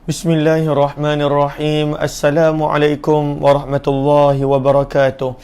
Bismillahirrahmanirrahim. Assalamualaikum warahmatullahi wabarakatuh.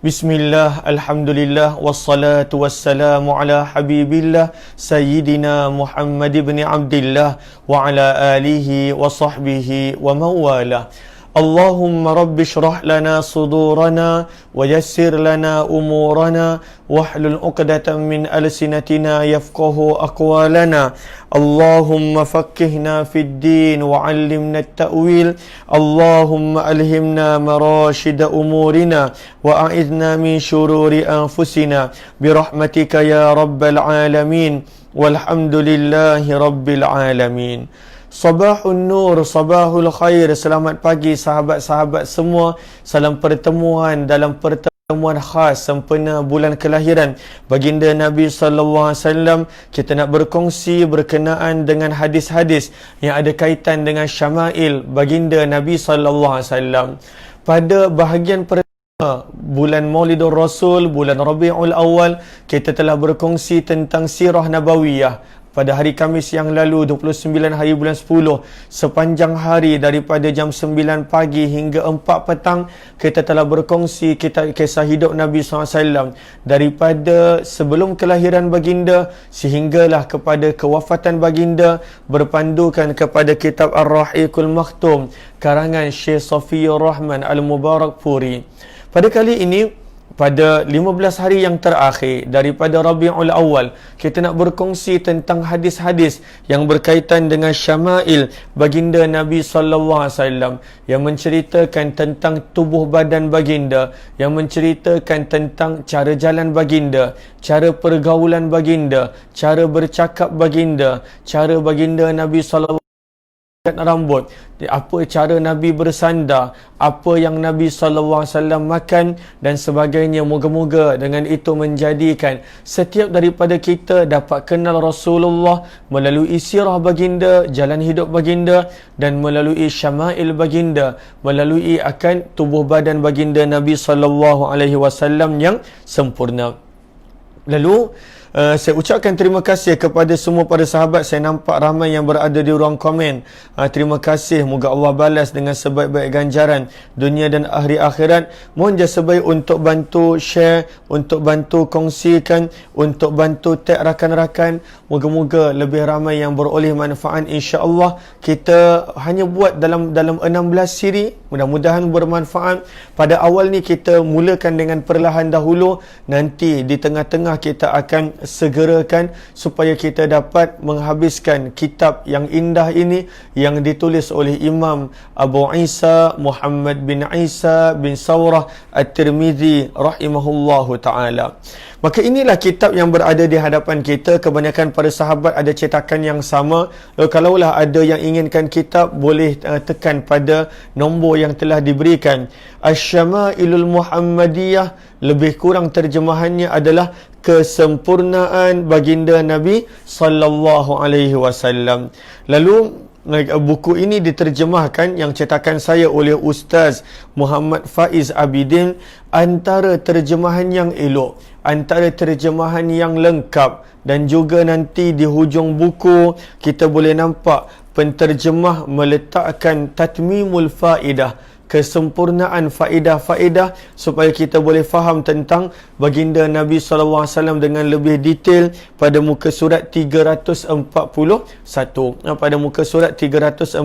Bismillah, alhamdulillah, wassalatu wassalamu ala habibillah Sayyidina Muhammad ibn Abdillah wa ala alihi wa sahbihi wa mawalah. Allahumma rabbi syrah lana sudurana wa yassir lana umurana wahlul uqdatan min alsinatina yafqahu aqwalana. Allahumma faqqihna fid din wa 'allimna at-ta'wil. Allahumma alhimna marashida umurina wa a'idna min shururi anfusina birahmatika ya rabbal alamin. Walhamdulillahi rabbil alamin. Sabahun Nur, Sabahul Khair. Selamat pagi sahabat-sahabat semua. Salam pertemuan dalam pertemuan khas sempena bulan kelahiran baginda Nabi sallallahu alaihi wasallam. Kita nak berkongsi berkenaan dengan hadis-hadis yang ada kaitan dengan syama'il baginda Nabi sallallahu alaihi wasallam. Pada bahagian pertama bulan Maulidur Rasul, bulan Rabiul Awal, kita telah berkongsi tentang sirah nabawiyah. Pada hari Khamis yang lalu, 29 hari bulan 10, sepanjang hari daripada jam 9 pagi hingga 4 petang, kita telah berkongsi kisah hidup Nabi SAW. Daripada sebelum kelahiran baginda sehinggalah kepada kewafatan baginda, berpandukan kepada kitab Ar-Rahiqul Maktum, karangan Syekh Safiyur Rahman Al-Mubarakpuri. Pada kali ini, pada 15 hari yang terakhir daripada Rabiul Awal, kita nak berkongsi tentang hadis-hadis yang berkaitan dengan syama'il baginda Nabi sallallahu alaihi wasallam, yang menceritakan tentang tubuh badan baginda, yang menceritakan tentang cara jalan baginda, cara pergaulan baginda, cara bercakap baginda, cara baginda Nabi sallallahu rambut, apa cara Nabi bersandar, apa yang Nabi SAW makan dan sebagainya. Moga-moga dengan itu menjadikan setiap daripada kita dapat kenal Rasulullah melalui sirah baginda, jalan hidup baginda, dan melalui syama'il baginda, melalui akan tubuh badan baginda Nabi SAW yang sempurna. Lalu saya ucapkan terima kasih kepada semua para sahabat. Saya nampak ramai yang berada di ruang komen. Terima kasih. Moga Allah balas dengan sebaik-baik ganjaran dunia dan akhir akhirat. Mohon jasa baik untuk bantu share, untuk bantu kongsikan, untuk bantu tag rakan-rakan. Moga-moga lebih ramai yang beroleh manfaat, insya-Allah. Kita hanya buat dalam 16 siri. Mudah-mudahan bermanfaat. Pada awal ni kita mulakan dengan perlahan dahulu. Nanti di tengah-tengah kita akan segerakan supaya kita dapat menghabiskan kitab yang indah ini yang ditulis oleh Imam Abu Isa Muhammad bin Isa bin Sawrah At-Tirmizi rahimahullahu ta'ala. Maka inilah kitab yang berada di hadapan kita. Kebanyakan para sahabat ada cetakan yang sama. Kalaulah ada yang inginkan kitab, boleh tekan pada nombor yang telah diberikan. Asy-Syama'ilul Muhammadiyah, lebih kurang terjemahannya adalah kesempurnaan baginda Nabi sallallahu alaihi wasallam. Lalu buku ini diterjemahkan, yang cetakan saya, oleh Ustaz Muhammad Faiz Abidin. Antara terjemahan yang elok, antara terjemahan yang lengkap, dan juga nanti di hujung buku kita boleh nampak penterjemah meletakkan tatmimul faedah, kesempurnaan faedah-faedah, supaya kita boleh faham tentang baginda Nabi SAW dengan lebih detail pada muka surat 341. Pada muka surat 341.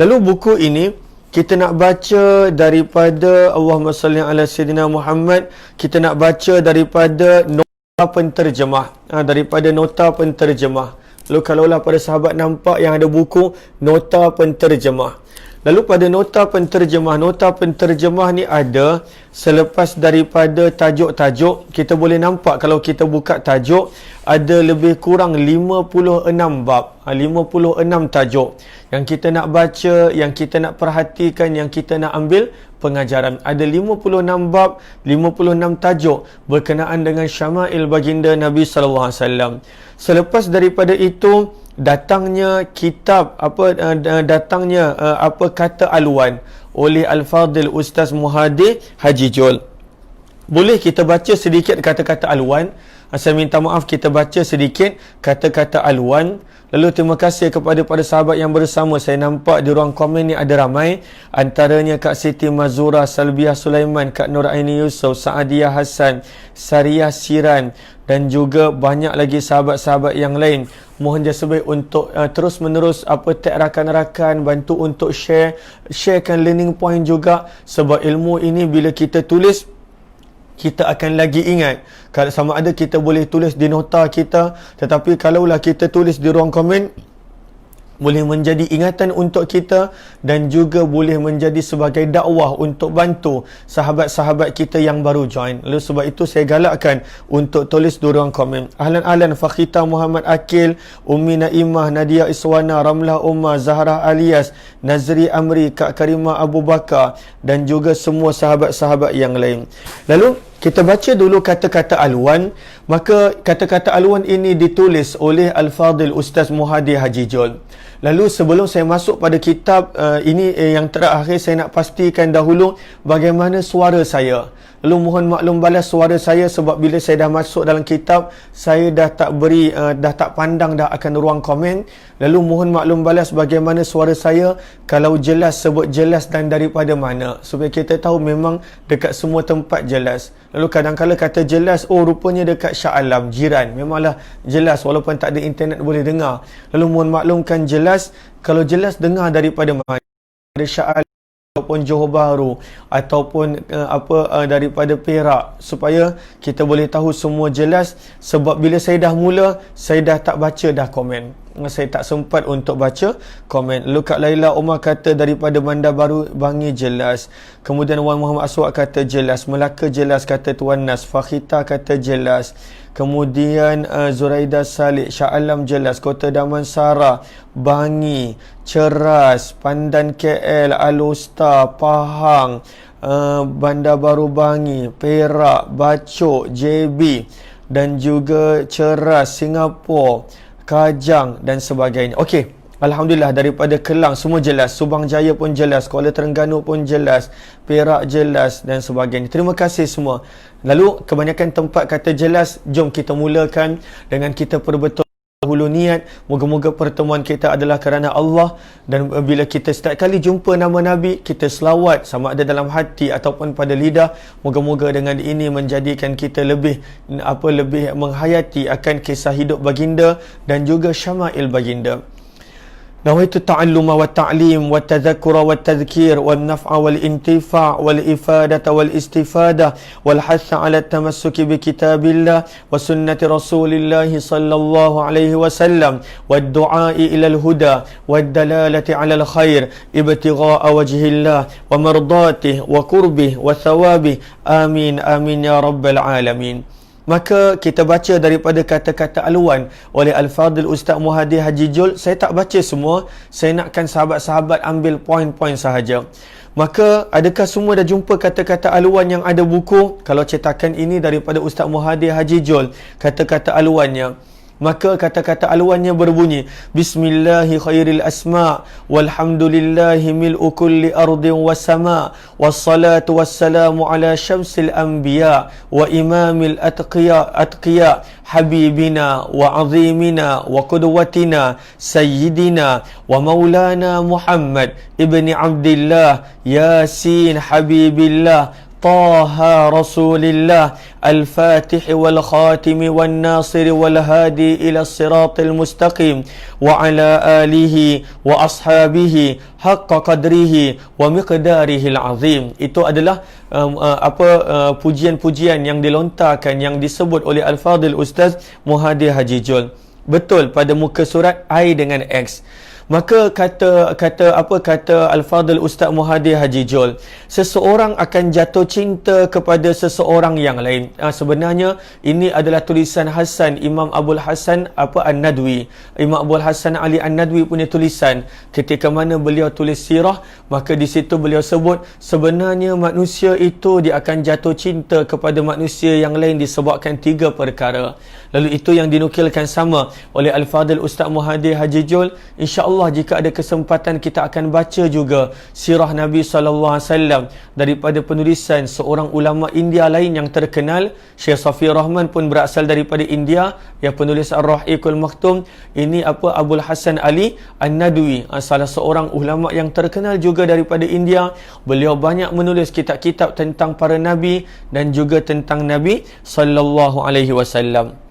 Lalu buku ini kita nak baca daripada Allahumma salli ala Sayyidina Muhammad. Kita nak baca daripada nota penterjemah. Daripada nota penterjemah. Lalu kalaulah para sahabat nampak yang ada buku nota penterjemah. Lalu pada nota penterjemah ni ada selepas daripada tajuk-tajuk. Kita boleh nampak kalau kita buka tajuk, ada lebih kurang 56 bab, 56 tajuk yang kita nak baca, yang kita nak perhatikan, yang kita nak ambil pengajaran. Ada 56 bab, 56 tajuk berkenaan dengan syama'il baginda Nabi sallallahu alaihi wasallam. Selepas daripada itu datangnya kitab apa kata Alwan oleh Al-Fadil Ustaz Muhadir Haji Jol. Boleh kita baca sedikit kata-kata Alwan. Saya minta maaf kita baca sedikit kata-kata aluan. Lalu terima kasih kepada para sahabat yang bersama. Saya nampak di ruang komen ni ada ramai. Antaranya Kak Siti Mazura, Salbiah Sulaiman, Kak Nur Aini Yusof, Saadiah Hassan, Sariyah Siran dan juga banyak lagi sahabat-sahabat yang lain. Mohon jasa baik untuk terus menerus tag rakan-rakan, bantu untuk sharekan learning point juga, sebab ilmu ini bila kita tulis kita akan lagi ingat. Kalau sama ada kita boleh tulis di nota kita, tetapi kalaulah kita tulis di ruang komen, boleh menjadi ingatan untuk kita dan juga boleh menjadi sebagai dakwah untuk bantu sahabat-sahabat kita yang baru join. Lalu sebab itu saya galakkan untuk tulis di ruang komen. Ahlan Fakhita Muhammad Akil, Ummi Naimah, Nadia Iswana, Ramlah Umar, Zahra Alias, Nazri Amri, Kak Karimah Abu Bakar dan juga semua sahabat-sahabat yang lain. Lalu kita baca dulu kata-kata aluan. Maka kata-kata aluan ini ditulis oleh Al-Fadhil Ustaz Muhadi Haji Jol. Lalu sebelum saya masuk pada kitab ini yang terakhir, saya nak pastikan dahulu bagaimana suara saya. Lalu mohon maklum balas suara saya sebab bila saya dah masuk dalam kitab, saya dah tak pandang dah akan ruang komen. Lalu mohon maklum balas bagaimana suara saya, kalau jelas sebut jelas dan daripada mana, supaya kita tahu memang dekat semua tempat jelas. Lalu kadang-kadang kata jelas, oh rupanya dekat Shah Alam, jiran. Memanglah jelas walaupun tak ada internet boleh dengar. Lalu mohon maklumkan jelas, kalau jelas dengar daripada mana, dari Shah Alam ataupun Johor Bahru ataupun daripada Perak, supaya kita boleh tahu semua jelas. Sebab bila saya dah mula, saya dah tak baca dah komen, saya tak sempat untuk baca komen. Lalu Kak Laila Omar kata daripada Bandar Baru Bangi jelas. Kemudian Wan Muhammad Aswad kata jelas. Melaka jelas kata Tuan Nas. Fakhita kata jelas. Kemudian Zuraida Salih, Shah Alam jelas. Kota Damansara, Bangi, Ceras, Pandan KL, Alusta, Pahang, Bandar Baru Bangi, Perak, Bacok, JB dan juga Ceras, Singapura, Kajang dan sebagainya. Okey, alhamdulillah daripada Kelang semua jelas, Subang Jaya pun jelas, Kuala Terengganu pun jelas, Perak jelas dan sebagainya. Terima kasih semua. Lalu kebanyakan tempat kata jelas. Jom kita mulakan dengan kita perbetul dahulu niat. Moga-moga pertemuan kita adalah kerana Allah, dan bila kita setiap kali jumpa nama Nabi, kita selawat sama ada dalam hati ataupun pada lidah. Moga-moga dengan ini menjadikan kita lebih menghayati akan kisah hidup baginda dan juga syama'il baginda. نويت التعلم والتعليم والتذكر والتذكير والنفع والانتفاع والإفادة والاستفادة والحث على التمسك بكتاب الله وسنة رسول الله صلى الله عليه وسلم والدعاء إلى الهدى والدلالة على الخير ابتغاء وجه الله ومرضاته وقربه وثوابه آمين آمين يا رب العالمين. Maka kita baca daripada kata-kata aluan oleh Al-Fadhil Ustaz Muhadi Haji Jol. Saya tak baca semua, saya nakkan sahabat-sahabat ambil poin-poin sahaja. Maka adakah semua dah jumpa kata-kata aluan yang ada buku? Kalau cetakan ini daripada Ustaz Muhadi Haji Jol, kata-kata aluannya, maka kata-kata aluannya berbunyi: Bismillahi khairil asma' walhamdulillahi mil'u kulli ardin wa sama' wassalatu wassalamu ala syamsil anbiya wa imamil atqiya habibina wa azimina wa qudwatina sayyidina wa maulana Muhammad ibni Abdillah Yasin Habibillah طه رسول الله الفاتح والخاتم والناصر والهادي إلى الصراط المستقيم وعلى آله وأصحابه حق قدره ومقداره العظيم. Itu adalah pujian-pujian yang dilontarkan, yang disebut oleh Al-Fadhil Ustaz Muhadi Haji Jol. Betul, pada muka surat I dengan X. Maka kata Al-Fadhil Ustaz Muhadi Haji Jol, seseorang akan jatuh cinta kepada seseorang yang lain. Sebenarnya ini adalah tulisan Hasan Imam Abul Hasan An-Nadwi. Imam Abul Hasan Ali An-Nadwi punya tulisan ketika mana beliau tulis sirah. Maka di situ beliau sebut sebenarnya manusia itu dia akan jatuh cinta kepada manusia yang lain disebabkan 3 perkara. Lalu itu yang dinukilkan sama oleh Al-Fadhil Ustaz Muhadi Haji Jol. InsyaAllah insya-Allah jika ada kesempatan kita akan baca juga sirah Nabi SAW daripada penulisan seorang ulama India lain yang terkenal. Syekh Safi Rahman pun berasal daripada India, yang penulis Ar-Rahiqul Maktum. Ini Abul Hasan Ali An-Nadwi, salah seorang ulama yang terkenal juga daripada India. Beliau banyak menulis kitab-kitab tentang para nabi dan juga tentang Nabi sallallahu alaihi wasallam.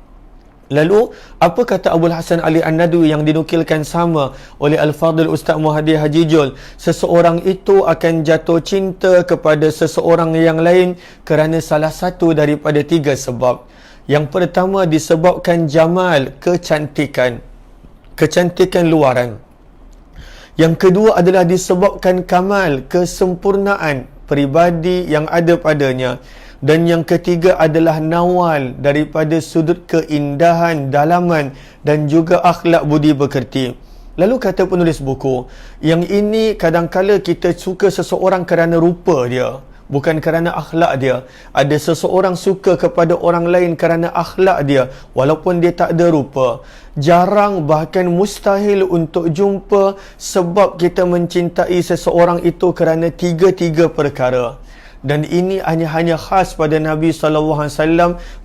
Lalu, apa kata Abul Hasan Ali An-Nadwi yang dinukilkan sama oleh Al-Fadhil Ustaz Muhadi Haji Jul? Seseorang itu akan jatuh cinta kepada seseorang yang lain kerana salah satu daripada 3 sebab. Yang pertama disebabkan jamal, kecantikan luaran. Yang kedua adalah disebabkan kamal, kesempurnaan peribadi yang ada padanya. Dan yang ketiga adalah nawal, daripada sudut keindahan, dalaman dan juga akhlak budi pekerti. Lalu kata penulis buku, yang ini kadangkala kita suka seseorang kerana rupa dia, bukan kerana akhlak dia. Ada seseorang suka kepada orang lain kerana akhlak dia, walaupun dia tak ada rupa. Jarang, bahkan mustahil untuk jumpa sebab kita mencintai seseorang itu kerana 3 perkara. Dan ini hanya khas pada Nabi SAW.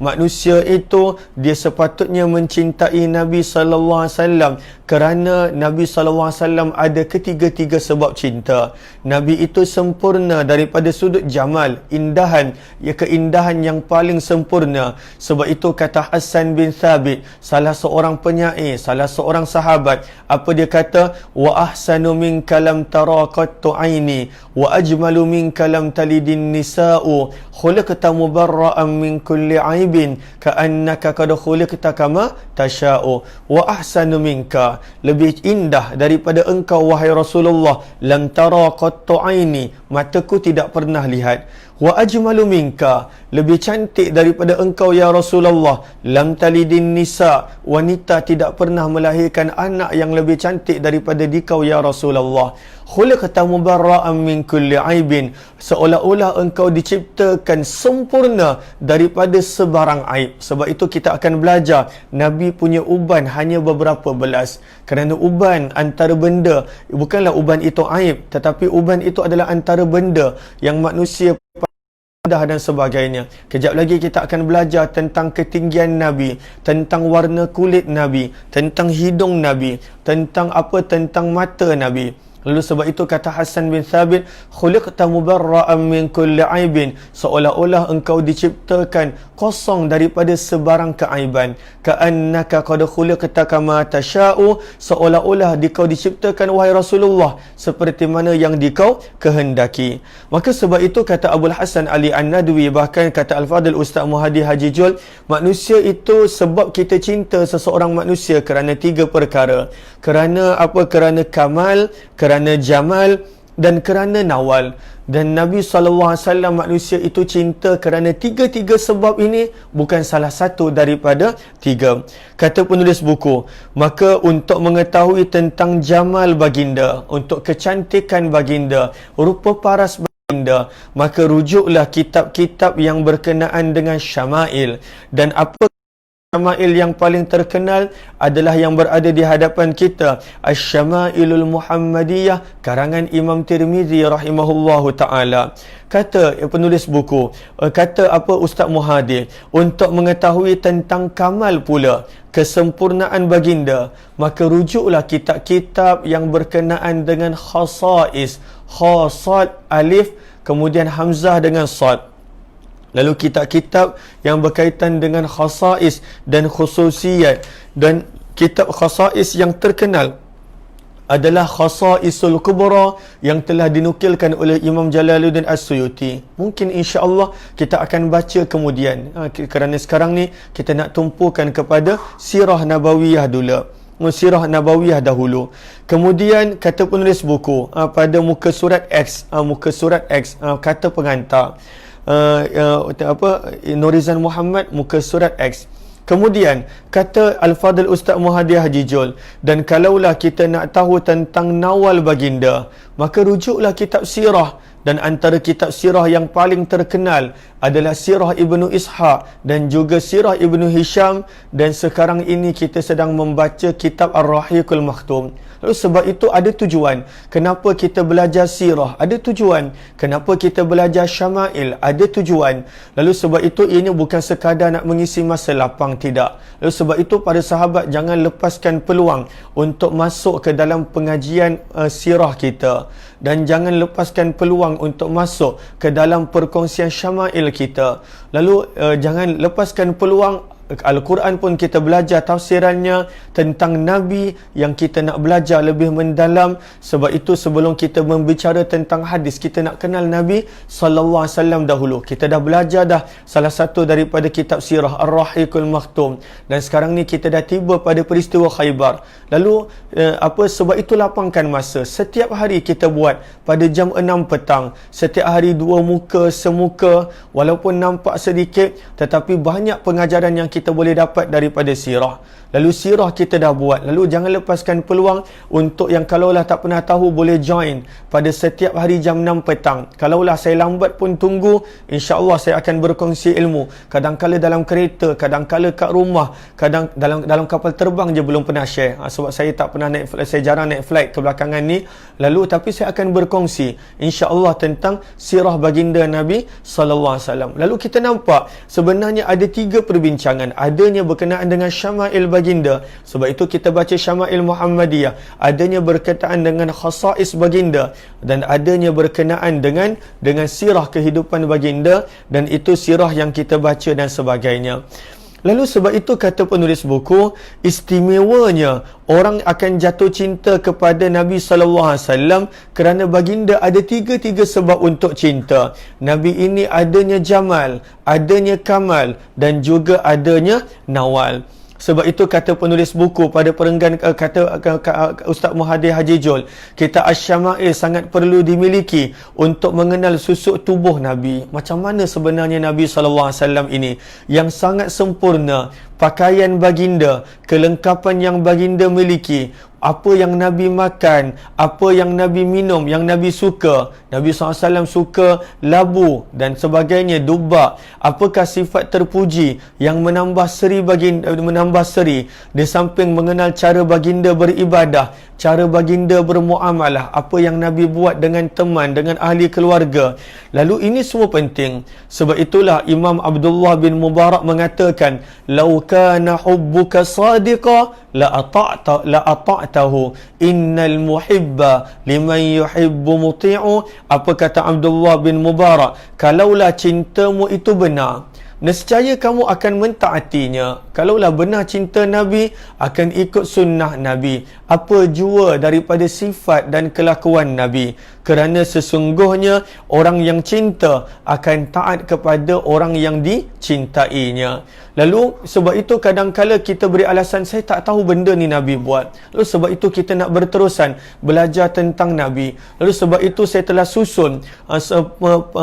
Manusia itu dia sepatutnya mencintai Nabi SAW kerana Nabi SAW ada ketiga-tiga sebab cinta. Nabi itu sempurna daripada sudut jamal, indahan, keindahan yang paling sempurna. Sebab itu kata Hassan bin Thabit, salah seorang penyair, salah seorang sahabat, apa dia kata? Wa ahsanu min kalam tara qattu aini wa ajmalu min kalam talidin nisa'u khuliqta mubarra'an min kulli aibin ka'annaka qad khuliqta kama tasha'u wa ahsanu minka, lebih indah daripada engkau wahai Rasulullah, lam tara qattu aini, mataku tidak pernah lihat. Wa ajmalu minka, lebih cantik daripada engkau ya Rasulullah, lam talidin nisa, wanita tidak pernah melahirkan anak yang lebih cantik daripada dikau ya Rasulullah. Khuliqta mubarra'an min kulli aibin, seolah-olah engkau diciptakan sempurna daripada sebarang aib. Sebab itu kita akan belajar Nabi punya uban hanya beberapa belas. Kerana uban antara benda, bukanlah uban itu aib, tetapi uban itu adalah antara benda yang manusia dan sebagainya. Kejap lagi kita akan belajar tentang ketinggian Nabi, tentang warna kulit Nabi, tentang hidung Nabi, tentang mata Nabi. Lalu sebab itu kata Hassan bin Thabit, khuliqta mubarra'an min kulli aibin, seolah-olah engkau diciptakan kosong daripada sebarang keaiban. Ka'annaka qad khuliqta kama tasha'u, seolah-olah dikau diciptakan wahai Rasulullah seperti mana yang dikau kehendaki. Maka sebab itu kata Abul Hasan Ali An-Nadwi, bahkan kata Al-Fadhil Ustaz Muhadi Haji Jul, manusia itu sebab kita cinta seseorang manusia kerana 3 perkara. Kerana apa? Kerana kamal, kerana jamal dan kerana nawal. Dan Nabi SAW manusia itu cinta kerana 3 sebab ini, bukan salah satu daripada 3. Kata penulis buku, maka untuk mengetahui tentang jamal baginda, untuk kecantikan baginda, rupa paras baginda, maka rujuklah kitab-kitab yang berkenaan dengan syama'il. Dan apa syama'il yang paling terkenal adalah yang berada di hadapan kita, Asy-Syama'ilul Muhammadiyah karangan Imam Tirmizi rahimahullahu ta'ala. Kata penulis buku, kata Ustaz Muhadi, untuk mengetahui tentang kamal pula, kesempurnaan baginda, maka rujuklah kitab-kitab yang berkenaan dengan khasais, khasad alif kemudian hamzah dengan sad. Lalu kitab-kitab yang berkaitan dengan khasais dan khususiyat. Dan kitab khasais yang terkenal adalah Khasaisul Kubra yang telah dinukilkan oleh Imam Jalaluddin As-Suyuti. Mungkin insya-Allah kita akan baca kemudian. Kerana sekarang ni kita nak tumpukan kepada Sirah Nabawiyah dulu. Sirah Nabawiyah dahulu. Kemudian kata penulis buku, pada muka surat X, kata pengantar, Nurizan Muhammad, muka surat X. Kemudian kata Al-Fadhil Ustaz Muhadi Haji Jul, dan kalaulah kita nak tahu tentang nawal baginda, maka rujuklah kitab sirah dan antara kitab sirah yang paling terkenal adalah Sirah Ibnu Ishaq dan juga Sirah Ibnu Hisham, dan sekarang ini kita sedang membaca kitab Ar-Rahiqul Maktum. Lalu sebab itu ada tujuan kenapa kita belajar sirah, ada tujuan kenapa kita belajar syama'il, ada tujuan. Lalu sebab itu ini bukan sekadar nak mengisi masa lapang, tidak. Lalu sebab itu para sahabat jangan lepaskan peluang untuk masuk ke dalam pengajian sirah kita, dan jangan lepaskan peluang untuk masuk ke dalam perkongsian syama'il kita. Lalu jangan lepaskan peluang Al-Quran pun kita belajar tafsirannya tentang Nabi yang kita nak belajar lebih mendalam. Sebab itu sebelum kita membicara tentang hadis, kita nak kenal Nabi SAW dahulu. Kita dah belajar dah salah satu daripada kitab sirah Ar-Rahiqul Maktum, dan sekarang ni kita dah tiba pada peristiwa Khaybar. Lalu sebab itu lapangkan masa. Setiap hari kita buat pada jam 6 petang, setiap hari 2 muka semuka, walaupun nampak sedikit tetapi banyak pengajaran yang kita boleh dapat daripada sirah. Lalu sirah kita dah buat. Lalu jangan lepaskan peluang untuk yang kalaulah tak pernah tahu boleh join pada setiap hari jam 6 petang. Kalaulah saya lambat pun tunggu, insya-Allah saya akan berkongsi ilmu. Kadang-kala dalam kereta, kadang-kala kat rumah, kadang dalam kapal terbang je belum pernah share. Sebab saya tak pernah naik flight, saya jarang naik flight kebelakangan ni. Lalu tapi saya akan berkongsi insya-Allah tentang sirah baginda Nabi sallallahu alaihi wasallam. Lalu kita nampak sebenarnya ada 3 perbincangan. Adanya berkenaan dengan syama'il baginda, sebab itu kita baca syama'il Muhammadiyah. Adanya berkaitan dengan khasais baginda, dan adanya berkenaan dengan sirah kehidupan baginda, dan itu sirah yang kita baca dan sebagainya. Lalu sebab itu kata penulis buku, istimewanya orang akan jatuh cinta kepada Nabi SAW kerana baginda ada 3 sebab untuk cinta. Nabi ini adanya jamal, adanya kamal, dan juga adanya nawal. Sebab itu kata penulis buku pada perenggan, kata Ustaz Muhadir Haji Jol, kita asyama'il sangat perlu dimiliki untuk mengenal susuk tubuh Nabi. Macam mana sebenarnya Nabi SAW ini yang sangat sempurna, pakaian baginda, kelengkapan yang baginda miliki, apa yang Nabi makan, apa yang Nabi minum, yang Nabi suka. Nabi SAW suka labu dan sebagainya, dubak. Apakah sifat terpuji yang menambah seri baginda, menambah seri, di samping mengenal cara baginda beribadah, cara baginda bermuamalah, apa yang Nabi buat dengan teman, dengan ahli keluarga. Lalu ini semua penting. Sebab itulah Imam Abdullah bin Mubarak mengatakan, "Lau kana hubbuka sadiqa la ata'tahu, innal muhibba liman yuhibbu muti'u." Apa kata Abdullah bin Mubarak? Kalaulah cintamu itu benar, nescaya kamu akan mentaatinya. Kalaulah benar cinta Nabi, akan ikut sunnah Nabi. Apa jua daripada sifat dan kelakuan Nabi. Kerana sesungguhnya orang yang cinta akan taat kepada orang yang dicintainya. Lalu sebab itu kadang-kala kita beri alasan, saya tak tahu benda ni Nabi buat. Lalu sebab itu kita nak berterusan belajar tentang Nabi. Lalu sebab itu saya telah susun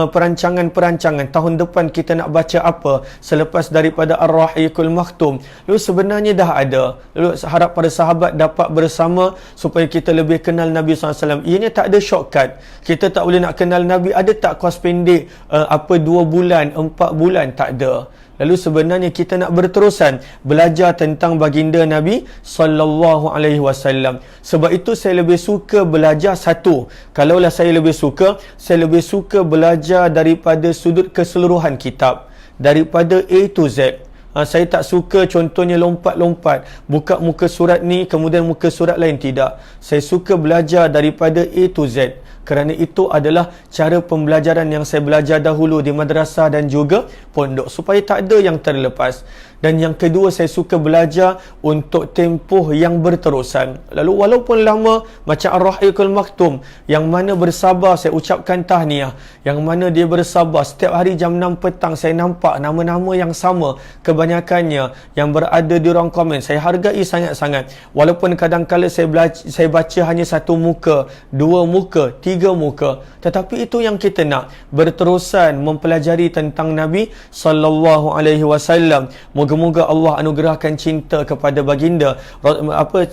perancangan-perancangan. Tahun depan kita nak baca apa selepas daripada Ar-Rahiqul Maktum. Lalu sebenarnya dah ada. Lalu harap para sahabat dapat bersama supaya kita lebih kenal Nabi SAW. Ianya tak ada shortcut. Kita tak boleh nak kenal Nabi. Ada tak kos pendek 2 bulan, 4 bulan? Tak ada. Lalu sebenarnya kita nak berterusan belajar tentang baginda Nabi sallallahu alaihi wasallam. Sebab itu saya lebih suka belajar satu. Kalaulah saya lebih suka belajar daripada sudut keseluruhan kitab, daripada A to Z. Saya tak suka contohnya lompat-lompat, buka muka surat ni kemudian muka surat lain, tidak. Saya suka belajar daripada A to Z. Kerana itu adalah cara pembelajaran yang saya belajar dahulu di madrasah dan juga pondok, supaya tak ada yang terlepas. Dan yang kedua, saya suka belajar untuk tempoh yang berterusan. Lalu walaupun lama, macam Ar-Rahiqul Maktum, yang mana bersabar, saya ucapkan tahniah. Yang mana dia bersabar, setiap hari jam 6 petang saya nampak nama-nama yang sama, kebanyakannya yang berada di ruang komen. Saya hargai sangat-sangat. Walaupun kadang-kadang saya baca hanya 1 muka, 2 muka, 3 3 muka. Tetapi itu yang kita nak, berterusan mempelajari tentang Nabi sallallahu alaihi wasallam. Moga-moga Allah anugerahkan cinta kepada baginda,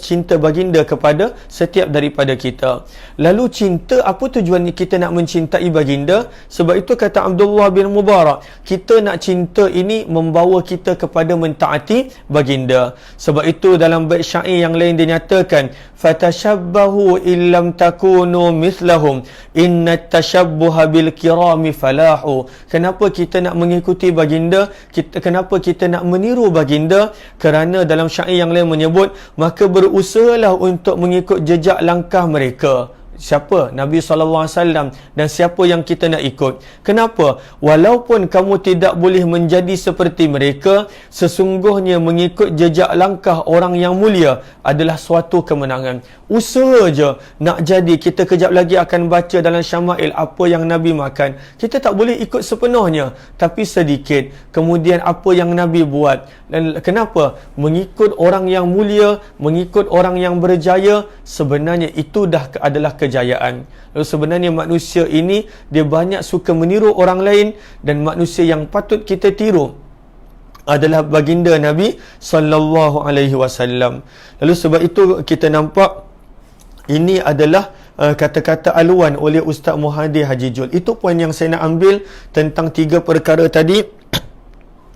cinta baginda kepada setiap daripada kita. Lalu cinta, apa tujuan kita nak mencintai baginda? Sebab itu kata Abdullah bin Mubarak, kita nak cinta ini membawa kita kepada mentaati baginda. Sebab itu dalam bait syair yang lain dinyatakan, fatashabbahu illam takunu mithlahum innat tashabbuha bil kirami falahu. Kenapa kita nak mengikuti baginda? Kenapa kita nak meniru baginda? Kerana dalam syair yang lain menyebut, maka berusahalah untuk mengikut jejak langkah mereka. Siapa? Nabi SAW. Dan siapa yang kita nak ikut? Kenapa? Walaupun kamu tidak boleh menjadi seperti mereka, sesungguhnya mengikut jejak langkah orang yang mulia adalah suatu kemenangan. Usaha je nak jadi. Kita kejap lagi akan baca dalam Syama'il apa yang Nabi makan. Kita tak boleh ikut sepenuhnya, tapi sedikit. Kemudian apa yang Nabi buat. Dan kenapa? Mengikut orang yang mulia, mengikut orang yang berjaya, sebenarnya itu dah adalah kejayaan. Lalu sebenarnya manusia ini, dia banyak suka meniru orang lain, dan manusia yang patut kita tiru adalah baginda Nabi sallallahu alaihi wasallam. Lalu sebab itu kita nampak ini adalah kata-kata aluan oleh Ustaz Muhadi Haji Jul. Itu poin yang saya nak ambil tentang 3 perkara tadi.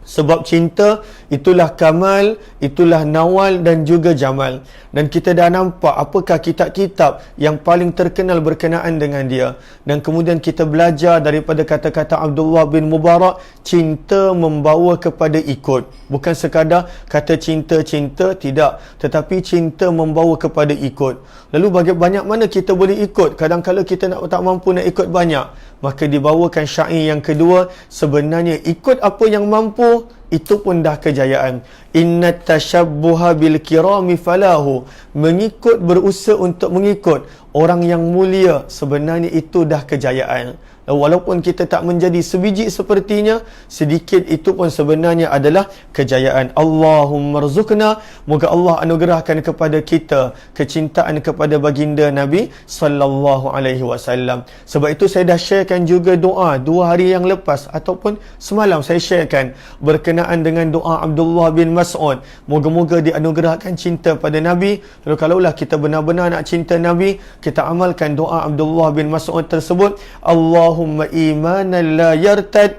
Sebab cinta itulah kamal, itulah nawal dan juga jamal. Dan kita dah nampak apakah kitab-kitab yang paling terkenal berkenaan dengan dia. Dan kemudian kita belajar daripada kata-kata Abdullah bin Mubarak, cinta membawa kepada ikut. Bukan sekadar kata cinta-cinta, tidak. Tetapi cinta membawa kepada ikut. Lalu banyak mana kita boleh ikut? Kadang-kadang kita tak mampu nak ikut banyak. Maka dibawakan syair yang kedua, sebenarnya ikut apa yang mampu, itu pun dah kejayaan. Innat tashabbuha bil kirami falahu. Mengikut, berusaha untuk mengikut orang yang mulia, sebenarnya itu dah kejayaan. Walaupun kita tak menjadi sebiji sepertinya, sedikit itu pun sebenarnya adalah kejayaan. Allahumma rzuqna, moga Allah anugerahkan kepada kita kecintaan kepada baginda Nabi sallallahu alaihi wasallam. Sebab itu saya dah sharekan juga doa 2 hari yang lepas, ataupun semalam saya sharekan berkenaan dengan doa Abdullah bin Mas'ud. Moga-moga dianugerahkan cinta pada Nabi. Lalu kalaulah kita benar-benar nak cinta Nabi, kita amalkan doa Abdullah bin Mas'ud tersebut. Allahumma imanan la yartad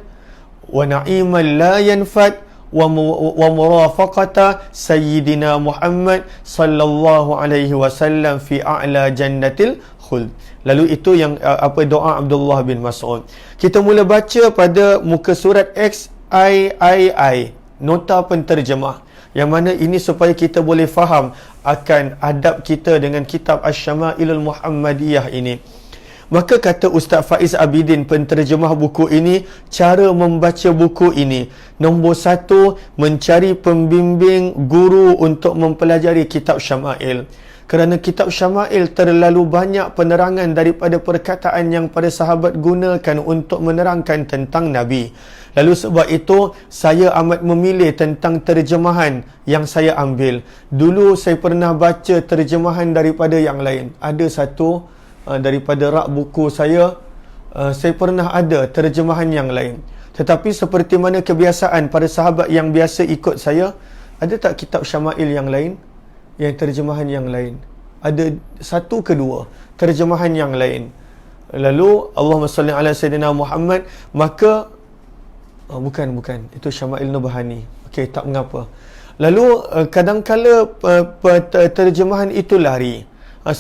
wa na'iman la yanfad wa murafaqata sayyidina Muhammad sallallahu alaihi wasallam fi a'la jannatil khuld. Lalu itu yang doa Abdullah bin Mas'ud. Kita mula baca pada muka surat XIII, nota penterjemah, yang mana ini supaya kita boleh faham akan adab kita dengan kitab Asy-Syama'ilul Muhammadiyah ini. Maka kata Ustaz Faiz Abidin, penterjemah buku ini, cara membaca buku ini. Nombor 1, mencari pembimbing guru untuk mempelajari kitab Syama'il. Kerana kitab Syama'il terlalu banyak penerangan daripada perkataan yang para sahabat gunakan untuk menerangkan tentang Nabi. Lalu sebab itu, saya amat memilih tentang terjemahan yang saya ambil. Dulu saya pernah baca terjemahan daripada yang lain. Ada satu daripada rak buku saya pernah ada terjemahan yang lain. Tetapi seperti mana kebiasaan para sahabat yang biasa ikut saya, ada tak kitab Syama'il yang lain, yang terjemahan yang lain? Ada 1 ke 2 terjemahan yang lain. Lalu Allahumma salli ala Sayyidina Muhammad, maka bukan itu Syama'il Nubhani. Okey, tak mengapa. Lalu kadang-kala terjemahan itu lari.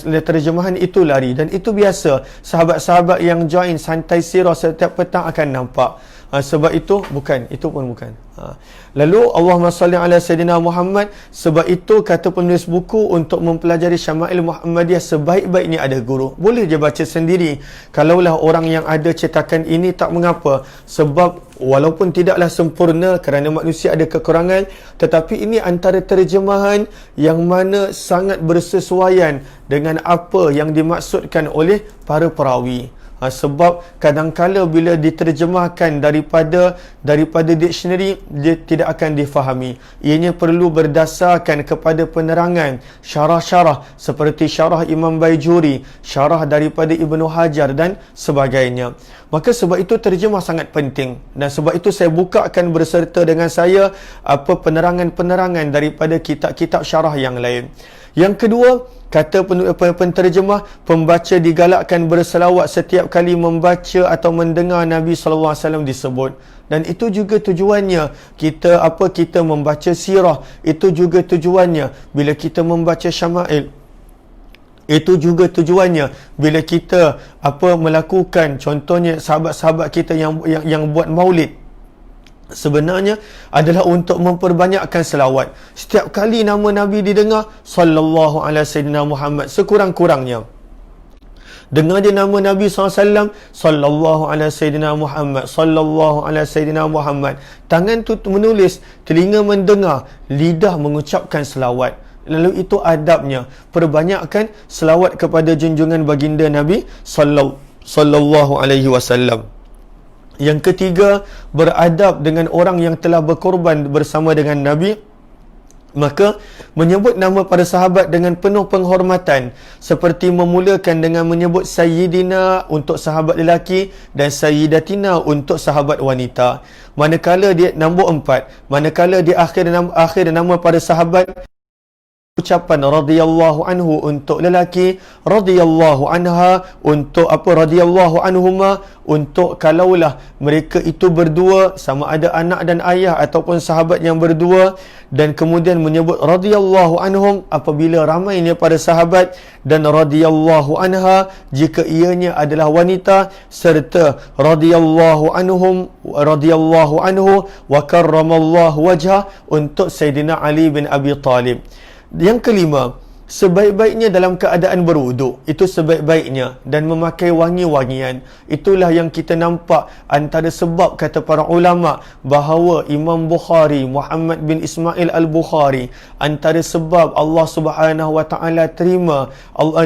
Terjemahan itu lari, dan itu biasa. Sahabat-sahabat yang join santai sirah setiap petang akan nampak. Sebab itu itu pun bukan. Lalu Allahumma salli ala Sayyidina Muhammad. Sebab itu kata penulis buku, untuk mempelajari Syama'il Muhammadiyah sebaik-baiknya ada guru. Boleh je baca sendiri. Kalaulah orang yang ada cetakan ini, tak mengapa. Sebab walaupun tidaklah sempurna, kerana manusia ada kekurangan, tetapi ini antara terjemahan yang mana sangat bersesuaian dengan apa yang dimaksudkan oleh para perawi. Sebab kadang-kala bila diterjemahkan daripada dictionary, dia tidak akan difahami. Ianya perlu berdasarkan kepada penerangan syarah-syarah seperti syarah Imam Baijuri, syarah daripada Ibnu Hajar dan sebagainya. Maka sebab itu terjemah sangat penting, dan sebab itu saya bukakan berserta dengan saya penerangan-penerangan daripada kitab-kitab syarah yang lain. Yang kedua, kata penterjemah, pembaca digalakkan berselawat setiap kali membaca atau mendengar Nabi SAW disebut. Dan itu juga tujuannya kita membaca sirah. Itu juga tujuannya bila kita membaca syama'il. Itu juga tujuannya bila kita melakukan, contohnya sahabat-sahabat kita yang buat maulid, sebenarnya adalah untuk memperbanyakkan selawat. Setiap kali nama Nabi didengar, sallallahu alaihi sayyidina Muhammad, sekurang-kurangnya dengar dia nama Nabi SAW, sallallahu alaihi sayyidina Muhammad, sallallahu alaihi sayyidina Muhammad, tangan tu menulis, telinga mendengar, lidah mengucapkan selawat. Lalu itu adabnya, perbanyakkan selawat kepada junjungan baginda Nabi sallallahu alaihi wasallam. Yang ketiga, beradab dengan orang yang telah berkorban bersama dengan Nabi. Maka menyebut nama para sahabat dengan penuh penghormatan, seperti memulakan dengan menyebut Sayyidina untuk sahabat lelaki dan Sayyidatina untuk sahabat wanita. Manakala di nombor 4, manakala di akhir nama para sahabat, ucapan radhiyallahu anhu untuk lelaki, radhiyallahu anha untuk radhiyallahu anhuma untuk kalaulah mereka itu berdua, sama ada anak dan ayah ataupun sahabat yang berdua, dan kemudian menyebut radhiyallahu anhum apabila ramainya para sahabat, dan radhiyallahu anha jika ianya adalah wanita, serta radhiyallahu anhum, radhiyallahu anhu wa karramallahu wajhah untuk Sayyidina Ali bin Abi Talib. Yang kelima, sebaik-baiknya dalam keadaan berwuduk, itu sebaik-baiknya, dan memakai wangi-wangian. Itulah yang kita nampak antara sebab, kata para ulama, bahawa Imam Bukhari, Muhammad bin Ismail Al-Bukhari, antara sebab Allah Subhanahu Wa Taala terima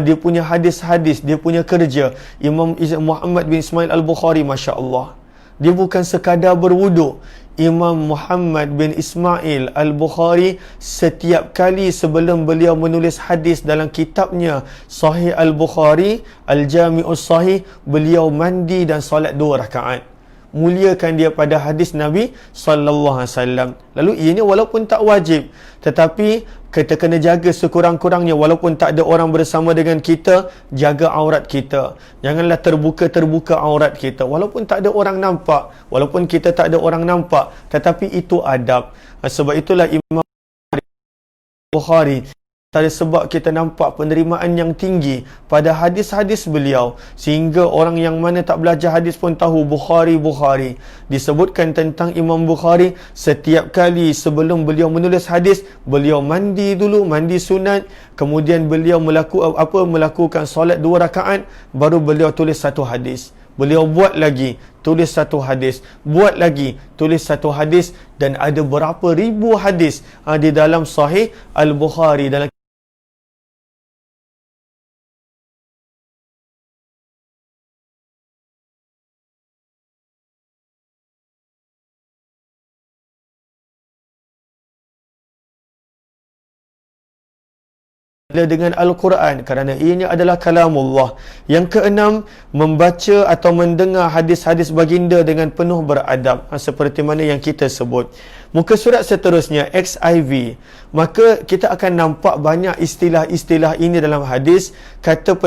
dia punya hadis-hadis, dia punya kerja, Imam Muhammad bin Ismail Al-Bukhari, Masya Allah, dia bukan sekadar berwuduk. Imam Muhammad bin Ismail Al-Bukhari, setiap kali sebelum beliau menulis hadis dalam kitabnya Sahih Al-Bukhari, Al-Jami'us Sahih, beliau mandi dan solat 2 rakaat. Muliakan dia pada hadis Nabi sallallahu alaihi wasallam. Lalu ianya walaupun tak wajib, tetapi kita kena jaga sekurang-kurangnya, walaupun tak ada orang bersama dengan kita, jaga aurat kita. Janganlah terbuka aurat kita, walaupun tak ada orang nampak, walaupun kita tak ada orang nampak, tetapi itu adab. Sebab itulah Imam Bukhari, tadi sebab kita nampak penerimaan yang tinggi pada hadis-hadis beliau, sehingga orang yang mana tak belajar hadis pun tahu Bukhari. Disebutkan tentang Imam Bukhari, setiap kali sebelum beliau menulis hadis, beliau mandi dulu, mandi sunat, kemudian beliau melakukan solat 2 rakaat, baru beliau tulis satu hadis. Beliau buat lagi, tulis satu hadis, buat lagi, tulis satu hadis, dan ada berapa ribu hadis di dalam Sahih Al-Bukhari, dalam dengan Al-Quran, kerana ianya adalah kalamullah. Yang keenam, membaca atau mendengar hadis-hadis baginda dengan penuh beradab, seperti mana yang kita sebut. Muka surat seterusnya, XIV. Maka kita akan nampak banyak istilah-istilah ini dalam hadis. Kata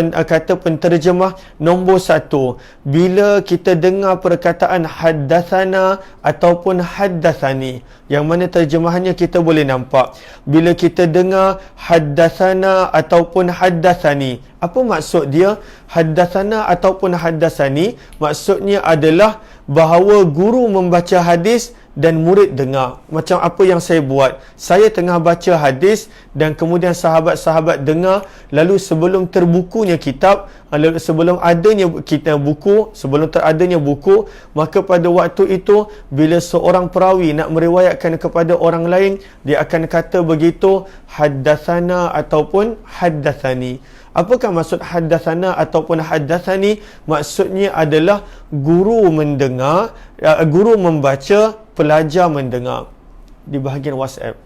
penterjemah nombor 1, bila kita dengar perkataan haddathana ataupun haddathani, yang mana terjemahannya kita boleh nampak. Bila kita dengar haddathana ataupun haddathani, apa maksud dia? Haddathana ataupun haddathani, maksudnya adalah bahawa guru membaca hadis dan murid dengar. Macam apa yang saya buat, saya tengah baca hadis dan kemudian sahabat-sahabat dengar, lalu sebelum terbukunya kitab, lalu sebelum adanya kita buku, sebelum teradanya buku, maka pada waktu itu bila seorang perawi nak meriwayatkan kepada orang lain, dia akan kata begitu, haddathana ataupun haddathani. Apakah maksud haddathana ataupun haddathani? Maksudnya adalah guru mendengar, guru membaca, pelajar mendengar. Di bahagian WhatsApp.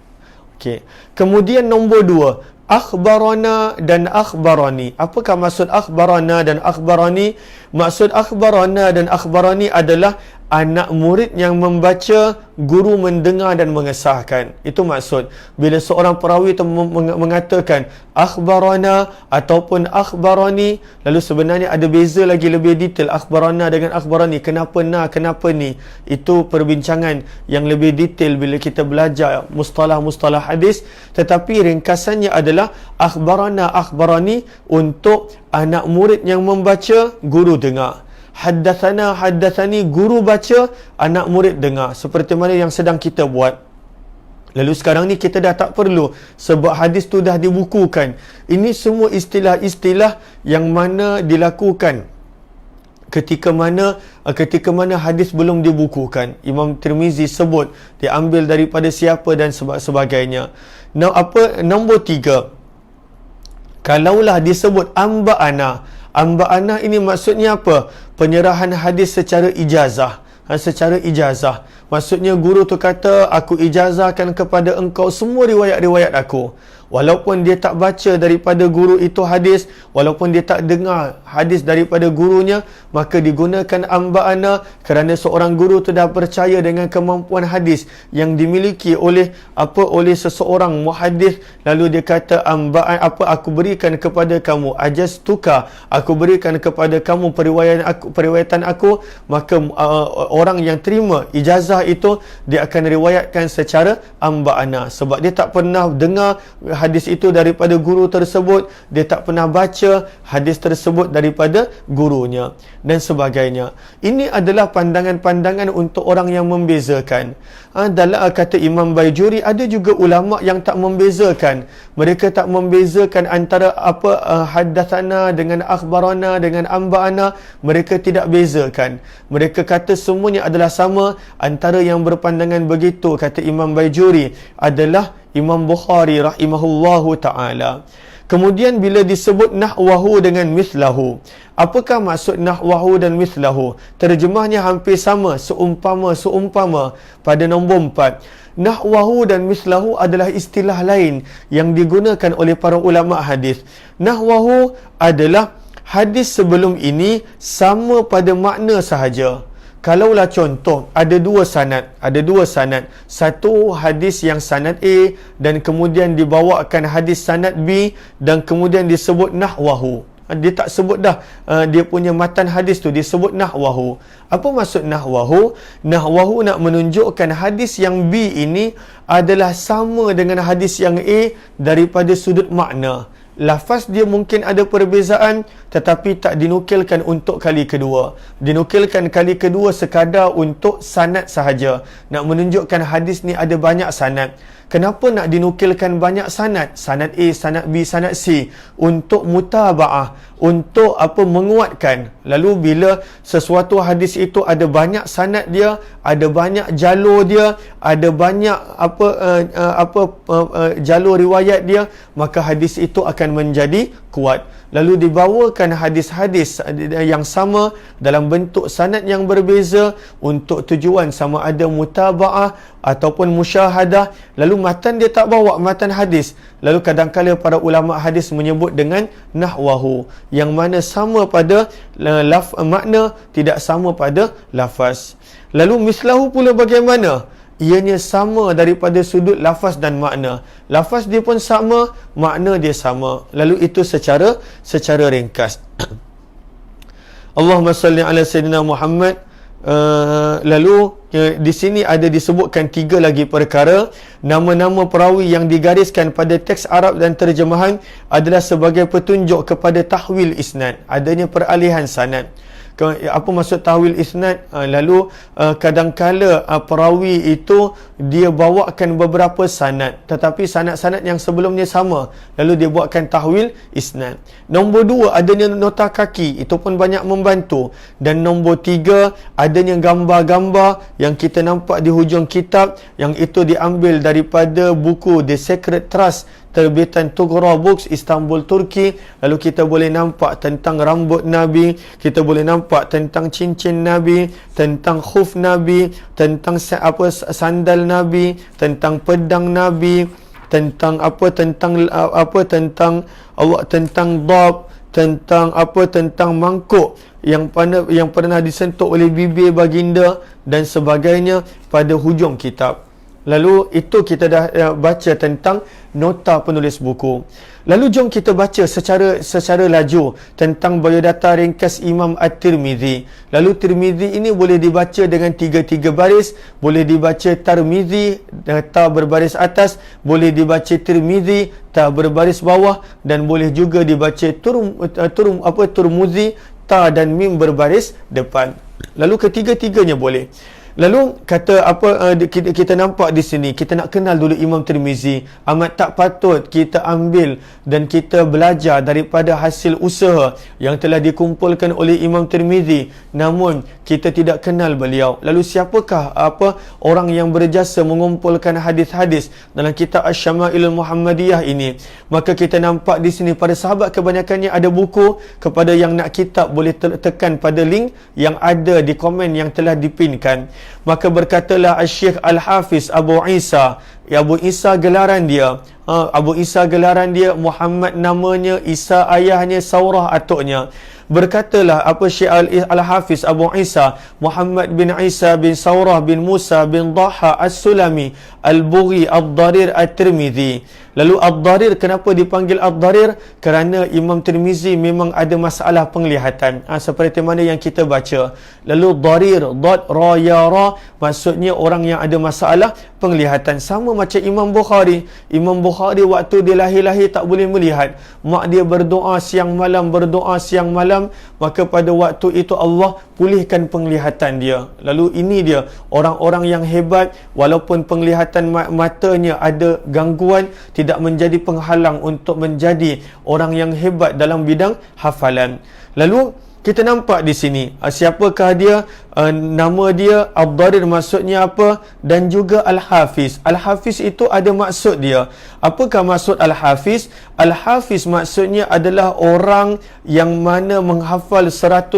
Okey. Kemudian nombor 2, akhbarana dan akhbarani. Apakah maksud akhbarana dan akhbarani? Maksud akhbarana dan akhbarani adalah anak murid yang membaca, guru mendengar dan mengesahkan. Itu maksud. Bila seorang perawi itu mengatakan akhbarana ataupun akhbarani, lalu sebenarnya ada beza lagi lebih detail akhbarana dengan akhbarani. Kenapa ni? Itu perbincangan yang lebih detail bila kita belajar mustalah-mustalah hadis. Tetapi ringkasannya adalah akhbarana akhbarani untuk anak murid yang membaca, guru dengar. Haddathani, guru baca, anak murid dengar. Seperti mana yang sedang kita buat. Lalu sekarang ni kita dah tak perlu, sebab hadis tu dah dibukukan. Ini semua istilah-istilah yang mana dilakukan ketika mana hadis belum dibukukan. Imam Tirmizi sebut, diambil daripada siapa dan sebagainya. Nombor 3, kalaulah disebut Amba'ana ini maksudnya apa? Penyerahan hadis secara ijazah. Maksudnya guru tu kata, aku ijazahkan kepada engkau semua riwayat-riwayat aku. Walaupun dia tak baca daripada guru itu hadis, walaupun dia tak dengar hadis daripada gurunya, maka digunakan amba'ana kerana seorang guru tu dah percaya dengan kemampuan hadis yang dimiliki oleh seseorang muhaddis. Lalu dia kata aku berikan kepada kamu ajastuka, aku berikan kepada kamu periwayatan aku, maka orang yang terima ijazah itu dia akan riwayatkan secara amba'ana, sebab dia tak pernah dengar hadis itu daripada guru tersebut, dia tak pernah baca hadis tersebut daripada gurunya dan sebagainya. Ini adalah pandangan-pandangan untuk orang yang membezakan. Dalam kata Imam Baijuri, ada juga ulama yang tak membezakan. Mereka tak membezakan antara haddathana dengan akhbarana dengan amba'ana. Mereka tidak bezakan. Mereka kata semuanya adalah sama. Antara yang berpandangan begitu, kata Imam Baijuri, adalah Imam Bukhari rahimahullahu ta'ala. Kemudian bila disebut nahwahu dengan mithlahu, apakah maksud nahwahu dan mithlahu? Terjemahnya hampir sama, seumpama pada nombor 4. Nahwahu dan mithlahu adalah istilah lain yang digunakan oleh para ulama hadis. Nahwahu adalah hadis sebelum ini sama pada makna sahaja. Kalaulah contoh, ada dua sanad. Satu hadis yang sanad A dan kemudian dibawakan hadis sanad B dan kemudian disebut nahwahu. Dia tak sebut dah dia punya matan hadis tu, disebut nahwahu. Apa maksud nahwahu? Nahwahu nak menunjukkan hadis yang B ini adalah sama dengan hadis yang A daripada sudut makna. Lafaz dia mungkin ada perbezaan, tetapi tak dinukilkan untuk kali kedua. Dinukilkan kali kedua sekadar untuk sanad sahaja. Nak menunjukkan hadis ni ada banyak sanad. Kenapa nak dinukilkan banyak sanad? Sanad A, sanad B, sanad C. Untuk mutaba'ah, untuk menguatkan. Lalu bila sesuatu hadis itu ada banyak sanad dia, ada banyak jalur dia, ada banyak jalur riwayat dia, maka hadis itu akan menjadi kuat. Lalu dibawakan hadis-hadis yang sama dalam bentuk sanad yang berbeza untuk tujuan sama ada mutaba'ah ataupun musyahadah. Lalu matan dia tak bawa matan hadis. Lalu kadang-kadang para ulama hadis menyebut dengan nahwahu, yang mana sama pada makna, tidak sama pada lafaz. Lalu mislahu pula bagaimana? Ianya sama daripada sudut lafaz dan makna. Lafaz dia pun sama, makna dia sama. Lalu itu secara ringkas. Allahumma salli ala Sayyidina Muhammad. Lalu di sini ada disebutkan 3 lagi perkara. Nama-nama perawi yang digariskan pada teks Arab dan terjemahan adalah sebagai petunjuk kepada tahwil isnad, adanya peralihan sanad. Apa maksud tahwil isnad? Lalu kadangkala perawi itu dia bawakan beberapa sanad, tetapi sanad-sanad yang sebelumnya sama, lalu dia buatkan tahwil isnad. Nombor 2, adanya nota kaki, itu pun banyak membantu. Dan nombor 3, adanya gambar-gambar yang kita nampak di hujung kitab, yang itu diambil daripada buku The Sacred Trust terbitan Tughra Books, Istanbul, Turki. Lalu kita boleh nampak tentang rambut Nabi, kita boleh nampak tentang cincin Nabi, tentang khuf Nabi, tentang sandal Nabi, tentang pedang Nabi, tentang tentang dab, tentang mangkuk yang pernah disentuh oleh bibir baginda dan sebagainya pada hujung kitab. Lalu itu kita dah baca tentang nota penulis buku. Lalu jom kita baca secara laju tentang biodata ringkas Imam At-Tirmizi. Lalu Tirmizi ini boleh dibaca dengan 3 baris, boleh dibaca Tarmizi ta berbaris atas, boleh dibaca Tirmizi ta berbaris bawah, dan boleh juga dibaca Turmuzi ta dan mim berbaris depan. Lalu ketiga-tiganya boleh. Lalu kata kita nampak di sini, kita nak kenal dulu Imam Tirmizi. Amat tak patut kita ambil dan kita belajar daripada hasil usaha yang telah dikumpulkan oleh Imam Tirmizi, namun kita tidak kenal beliau. Lalu siapakah orang yang berjasa mengumpulkan hadis-hadis dalam kitab Asy-Syama'ilul Muhammadiyah ini? Maka kita nampak di sini para sahabat kebanyakannya ada buku. Kepada yang nak kitab boleh tekan pada link yang ada di komen yang telah dipinkan. Maka berkatalah Syekh Al-Hafiz Abu Isa. Abu Isa gelaran dia. Abu Isa gelaran dia, Muhammad namanya, Isa ayahnya, Saurah atuknya. Berkatalah Syekh Al-Hafiz Abu Isa, Muhammad bin Isa bin Saurah bin Musa bin Dhaha As-Sulami Al-Bughi Ad-Darir At-Tirmizi. Lalu Ad-Darir, kenapa dipanggil Ad-Darir? Kerana Imam Tirmizi memang ada masalah penglihatan, seperti mana yang kita baca. Lalu Darir, Dad, Ra, Ya, Ra, maksudnya orang yang ada masalah penglihatan. Sama macam Imam Bukhari. Imam Bukhari waktu dia lahir-lahir tak boleh melihat. Mak dia berdoa siang malam, maka pada waktu itu Allah pulihkan penglihatan dia. Lalu ini dia orang-orang yang hebat, walaupun penglihatan matanya ada gangguan, tidak menjadi penghalang untuk menjadi orang yang hebat dalam bidang hafalan. Lalu kita nampak di sini siapakah dia, nama dia Ad-Darir maksudnya apa, dan juga Al-Hafiz. Al-Hafiz itu ada maksud dia. Apakah maksud Al-Hafiz? Al-Hafiz maksudnya adalah orang yang mana menghafal 100,000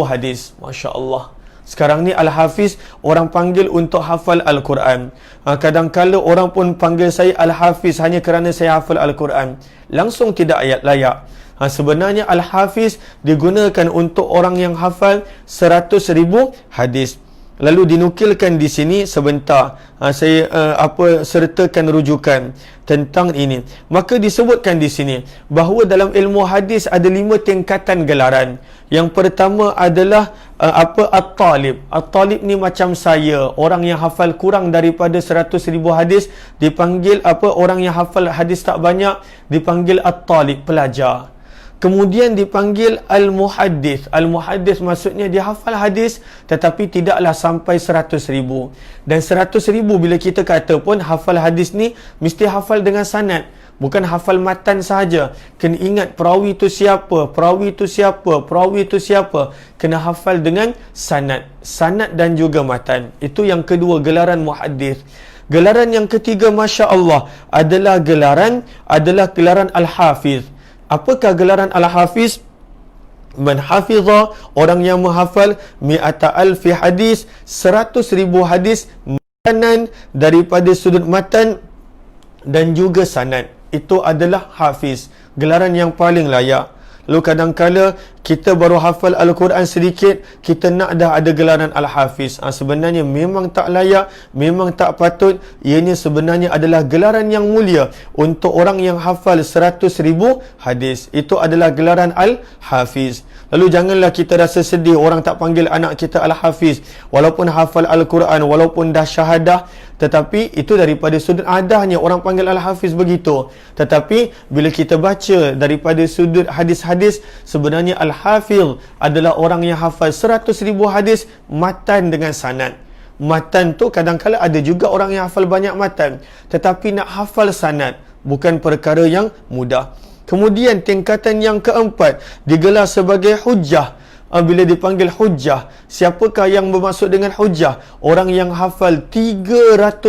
hadis. Masya Allah. Sekarang ni Al-Hafiz orang panggil untuk hafal Al-Quran. Kadang-kadang orang pun panggil saya Al-Hafiz hanya kerana saya hafal Al-Quran. Langsung tidak layak. Sebenarnya Al-Hafiz digunakan untuk orang yang hafal 100,000 hadis. Lalu dinukilkan di sini sebentar, saya sertakan rujukan tentang ini. Maka disebutkan di sini bahawa dalam ilmu hadis ada 5 tingkatan gelaran. Yang pertama adalah At-Talib. At-Talib ni macam saya, orang yang hafal kurang daripada 100,000 hadis dipanggil orang yang hafal hadis tak banyak dipanggil At-Talib, pelajar. Kemudian dipanggil Al-Muhaddis. Al-Muhaddis maksudnya dia hafal hadis tetapi tidaklah sampai 100,000. Dan 100,000 bila kita kata pun hafal hadis ni mesti hafal dengan sanad. Bukan hafal matan sahaja. Kena ingat perawi itu siapa, perawi itu siapa, perawi itu siapa. Kena hafal dengan sanad. Sanad dan juga matan. Itu yang kedua, gelaran muhaddis. Gelaran yang ketiga, Masya Allah, adalah gelaran Al-Hafiz. Apakah gelaran Al-Hafiz? Man hafizah, orang yang menghafal mi'ata alfi hadis, 100,000 hadis, matanan, daripada sudut matan dan juga sanad. Itu adalah hafiz, gelaran yang paling layak. Lalu kadang-kala kita baru hafal Al-Quran sedikit, kita nak dah ada gelaran Al-Hafiz. Sebenarnya memang tak layak, memang tak patut. Ianya sebenarnya adalah gelaran yang mulia untuk orang yang hafal 100,000 hadis. Itu adalah gelaran Al-Hafiz. Lalu janganlah kita rasa sedih orang tak panggil anak kita Al-Hafiz. Walaupun hafal Al-Quran, walaupun dah syahadah, tetapi itu daripada sudut adahnya orang panggil Al-Hafiz begitu. Tetapi bila kita baca daripada sudut hadis-hadis, sebenarnya Al-Hafiz adalah orang yang hafal 100,000 hadis matan dengan sanad. matan tu kadang-kala ada juga orang yang hafal banyak matan, tetapi nak hafal sanad bukan perkara yang mudah. Kemudian tingkatan yang keempat digelar sebagai hujjah. Bila dipanggil hujjah, siapakah yang bermaksud dengan hujjah? Orang yang hafal 300,000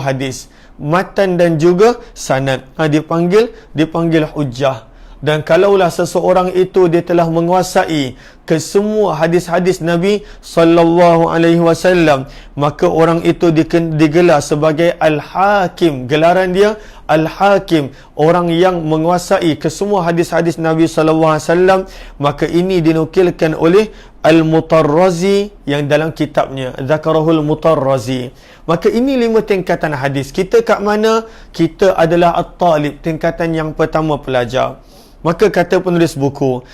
hadis, matan dan juga sanad, dipanggil hujjah. Dan kalaulah seseorang itu dia telah menguasai kesemua hadis-hadis Nabi sallallahu alaihi wasallam, maka orang itu digelar sebagai al-hakim. Gelaran dia al-hakim, orang yang menguasai kesemua hadis-hadis Nabi sallallahu alaihi wasallam. Maka ini dinukilkan oleh Al-Mutarrazi yang dalam kitabnya Zakarahul Mutarrazi. Maka ini 5 tingkatan hadis. Kita kat mana? Kita adalah at-talib, tingkatan yang pertama, pelajar. Maka kata penulis buku,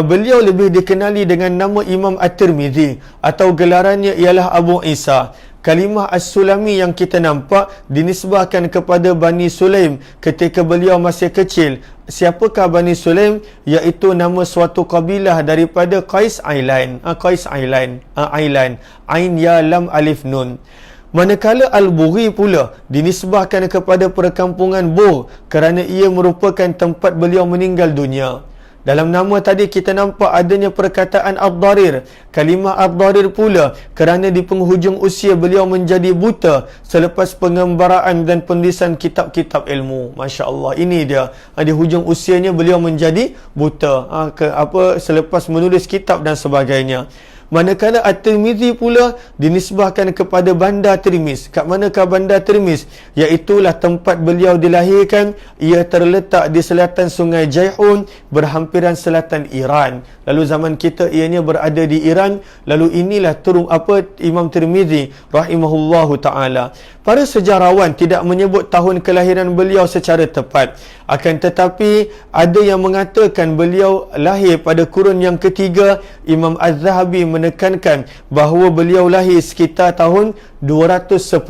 beliau lebih dikenali dengan nama Imam At-Tirmizi, atau gelarannya ialah Abu Isa. Kalimah As-Sulami yang kita nampak dinisbahkan kepada Bani Sulaim ketika beliau masih kecil. Siapakah Bani Sulaim? Iaitu nama suatu kabilah daripada Qais Ailan. Ailan. Ain ya lam alif nun. Manakala Al-Bughi pula dinisbahkan kepada perkampungan Bugh kerana ia merupakan tempat beliau meninggal dunia. Dalam nama tadi kita nampak adanya perkataan Ad-Darir. Kalimah Ad-Darir pula kerana di penghujung usia beliau menjadi buta selepas pengembaraan dan penulisan kitab-kitab ilmu. Masya Allah, ini dia. Di hujung usianya beliau menjadi buta. Selepas menulis kitab dan sebagainya. Manakala At-Tirmizi pula dinisbahkan kepada Bandar Tirmiz. Kat manakah Bandar Tirmiz? Iaitulah tempat beliau dilahirkan. Ia terletak di selatan Sungai Jaihun, berhampiran selatan Iran. Lalu zaman kita ianya berada di Iran. Lalu inilah Imam Tirmizi rahimahullahu ta'ala. Para sejarawan tidak menyebut tahun kelahiran beliau secara tepat. Akan tetapi ada yang mengatakan beliau lahir pada kurun yang ketiga. Imam Az-Zahabi menekankan bahawa beliau lahir sekitar tahun 210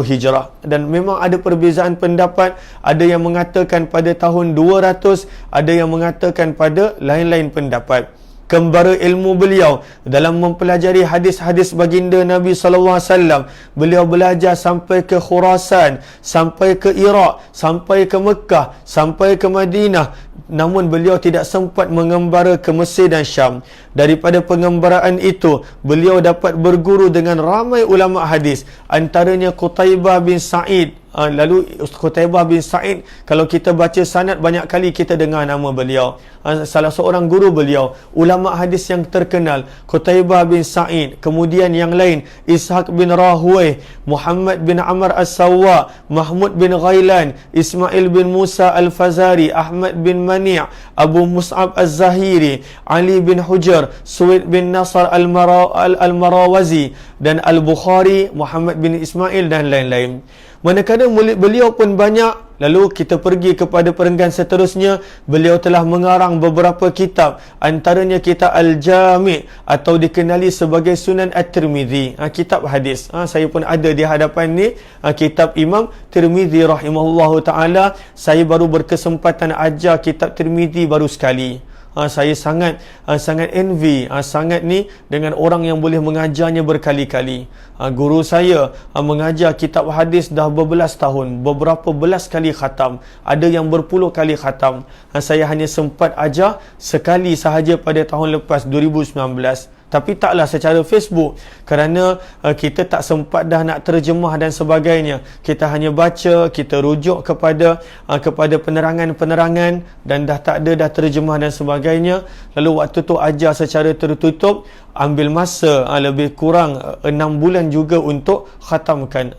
Hijrah. Dan memang ada perbezaan pendapat. Ada yang mengatakan pada tahun 200, ada yang mengatakan pada lain-lain pendapat. Kembara ilmu beliau dalam mempelajari hadis-hadis baginda Nabi SAW. Beliau belajar sampai ke Khurasan, sampai ke Iraq, sampai ke Mekah, sampai ke Madinah. Namun beliau tidak sempat mengembara ke Mesir dan Syam. Daripada pengembaraan itu, beliau dapat berguru dengan ramai ulama hadis, antaranya Qutaibah bin Sa'id. Lalu Qutaibah bin Sa'id, kalau kita baca sanad, banyak kali kita dengar nama beliau. Salah seorang guru beliau, ulama hadis yang terkenal, Qutaibah bin Sa'id. Kemudian yang lain, Ishaq bin Rahuway, Muhammad bin Amr As-Sawwa, Mahmud bin Ghailan, Ismail bin Musa Al-Fazari, Ahmad bin Mani', Abu Mus'ab Az-Zahiri, Ali bin Hujar, Suwaid bin Nasr Al-Marawazi, dan Al-Bukhari, Muhammad bin Ismail, dan lain-lain. Manakala murid beliau pun banyak. Lalu kita pergi kepada perenggan seterusnya. Beliau telah mengarang beberapa kitab, antaranya kitab Al-Jami' atau dikenali sebagai Sunan At-Tirmizi, kitab hadis. Saya pun ada di hadapan ni, kitab Imam Tirmizi rahimahullahu ta'ala. Saya baru berkesempatan ajar kitab Tirmizi baru sekali. Saya sangat envy sangat ni dengan orang yang boleh mengajarnya berkali-kali. Guru saya mengajar kitab hadis dah berbelas tahun, beberapa belas kali khatam, ada yang berpuluh kali khatam. Saya hanya sempat ajar sekali sahaja pada tahun lepas, 2019. Tapi taklah secara Facebook, kerana kita tak sempat dah nak terjemah dan sebagainya. Kita hanya baca, kita rujuk kepada penerangan-penerangan, dan dah tak ada dah terjemah dan sebagainya. Lalu waktu tu ajar secara tertutup, ambil masa lebih kurang 6 bulan juga untuk khatamkan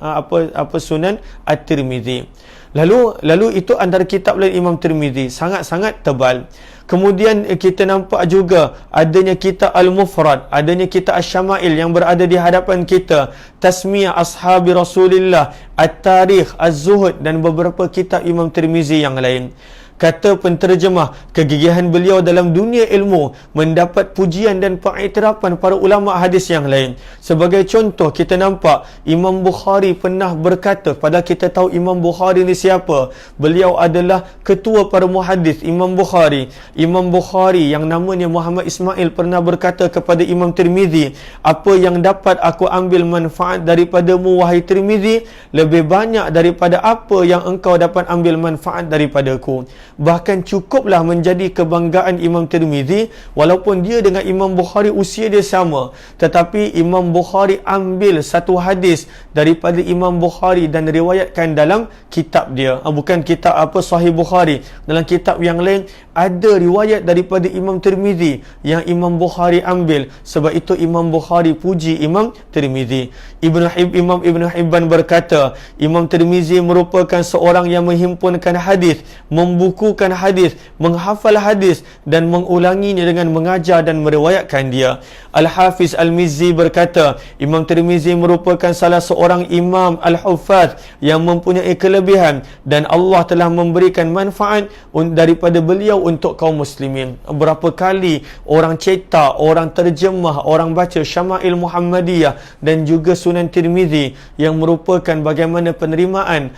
Sunan At-Tirmizi. Lalu itu antara kitab lain Imam Tirmizi, sangat-sangat tebal. Kemudian kita nampak juga adanya kitab Al-Mufrad, adanya kitab Asy-Syama'il yang berada di hadapan kita, Tasmiyah Ashabi Rasulillah, At-Tarikh, Az-Zuhud, dan beberapa kitab Imam Tirmizi yang lain. Kata penterjemah, kegigihan beliau dalam dunia ilmu mendapat pujian dan pengiktirafan para ulama hadis yang lain. Sebagai contoh, kita nampak Imam Bukhari pernah berkata, padahal kita tahu Imam Bukhari ni siapa. Beliau adalah ketua para muhadis, Imam Bukhari. Imam Bukhari yang namanya Muhammad Ismail pernah berkata kepada Imam Tirmizi, apa yang dapat aku ambil manfaat daripadamu wahai Tirmizi, lebih banyak daripada apa yang engkau dapat ambil manfaat daripadaku. Bahkan cukuplah menjadi kebanggaan Imam Tirmizi, walaupun dia dengan Imam Bukhari usia dia sama, tetapi Imam Bukhari ambil satu hadis daripada Imam Bukhari dan riwayatkan dalam kitab dia. Bukan kitab Sahih Bukhari, dalam kitab yang lain ada riwayat daripada Imam Tirmizi yang Imam Bukhari ambil. Sebab itu Imam Bukhari puji Imam Tirmizi. Imam Ibn Hibban berkata, Imam Tirmizi merupakan seorang yang menghimpunkan hadis, membukukan hadis, menghafal hadis dan mengulanginya dengan mengajar dan meriwayatkan dia. Al-Hafiz Al-Mizzi berkata, Imam Tirmizi merupakan salah seorang imam al-huffaz yang mempunyai kelebihan dan Allah telah memberikan manfaat daripada beliau untuk kaum muslimin. Berapa kali orang cetak, orang terjemah, orang baca Syama'il Muhammadiyah dan juga Sunan Tirmizi yang merupakan bagaimana penerimaan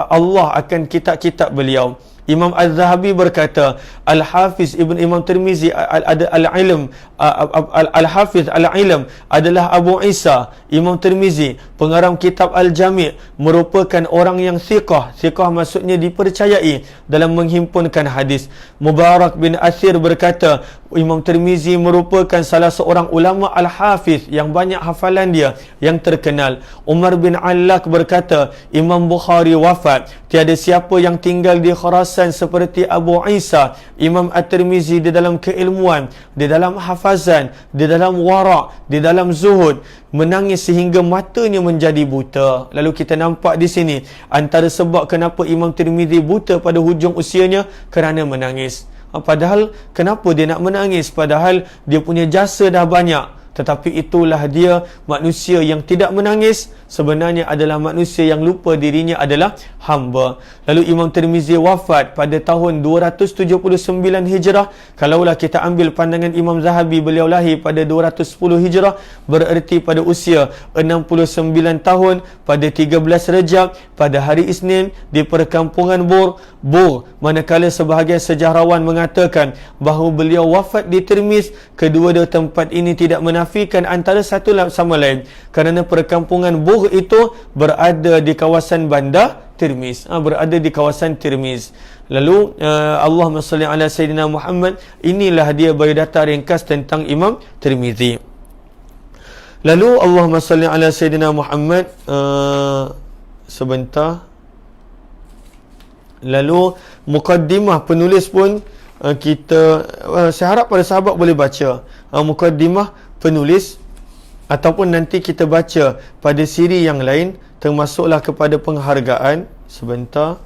Allah akan kitab-kitab beliau. Imam Az-Zahabi berkata, Al-Hafiz Ibn Imam Tirmizi Al-Ilm, Al-Hafiz Al-Ilm adalah Abu Isa. Imam Tirmizi, pengarang kitab Al-Jami', merupakan orang yang thiqah. Thiqah maksudnya dipercayai dalam menghimpunkan hadis. Mubarak bin Athir berkata, Imam Tirmizi merupakan salah seorang ulama Al-Hafiz yang banyak hafalan dia yang terkenal. Umar bin Allak berkata, Imam Bukhari wafat, tiada siapa yang tinggal di Khurasan seperti Abu Isa. Imam At-Tirmizi di dalam keilmuan, di dalam hafazan, di dalam wara', di dalam zuhud, menangis sehingga matanya menjadi buta. Lalu kita nampak di sini antara sebab kenapa Imam Tirmizi buta pada hujung usianya, kerana menangis. Padahal kenapa dia nak menangis? Padahal dia punya jasa dah banyak. Tetapi itulah dia, manusia yang tidak menangis sebenarnya adalah manusia yang lupa dirinya adalah hamba. Lalu Imam Tirmizi wafat pada tahun 279 Hijrah. Kalaulah kita ambil pandangan Imam Zahabi, beliau lahir pada 210 Hijrah, bererti pada usia 69 tahun, pada 13 Rejab, pada hari Isnin di perkampungan Bur. Manakala sebahagian sejarawan mengatakan bahawa beliau wafat di Tirmiz, kedua-dua tempat ini tidak menafikan antara satu sama lain, kerana perkampungan Bur itu berada di kawasan bandar Tirmiz, berada di kawasan Tirmiz. Lalu Allahumma salli ala Sayyidina Muhammad. Inilah dia biodata ringkas tentang Imam Tirmizi. Lalu Allahumma salli ala Sayyidina Muhammad. Sebentar. Lalu mukaddimah penulis pun saya harap para sahabat boleh baca mukaddimah penulis, ataupun nanti kita baca pada siri yang lain, termasuklah kepada penghargaan. Sebentar.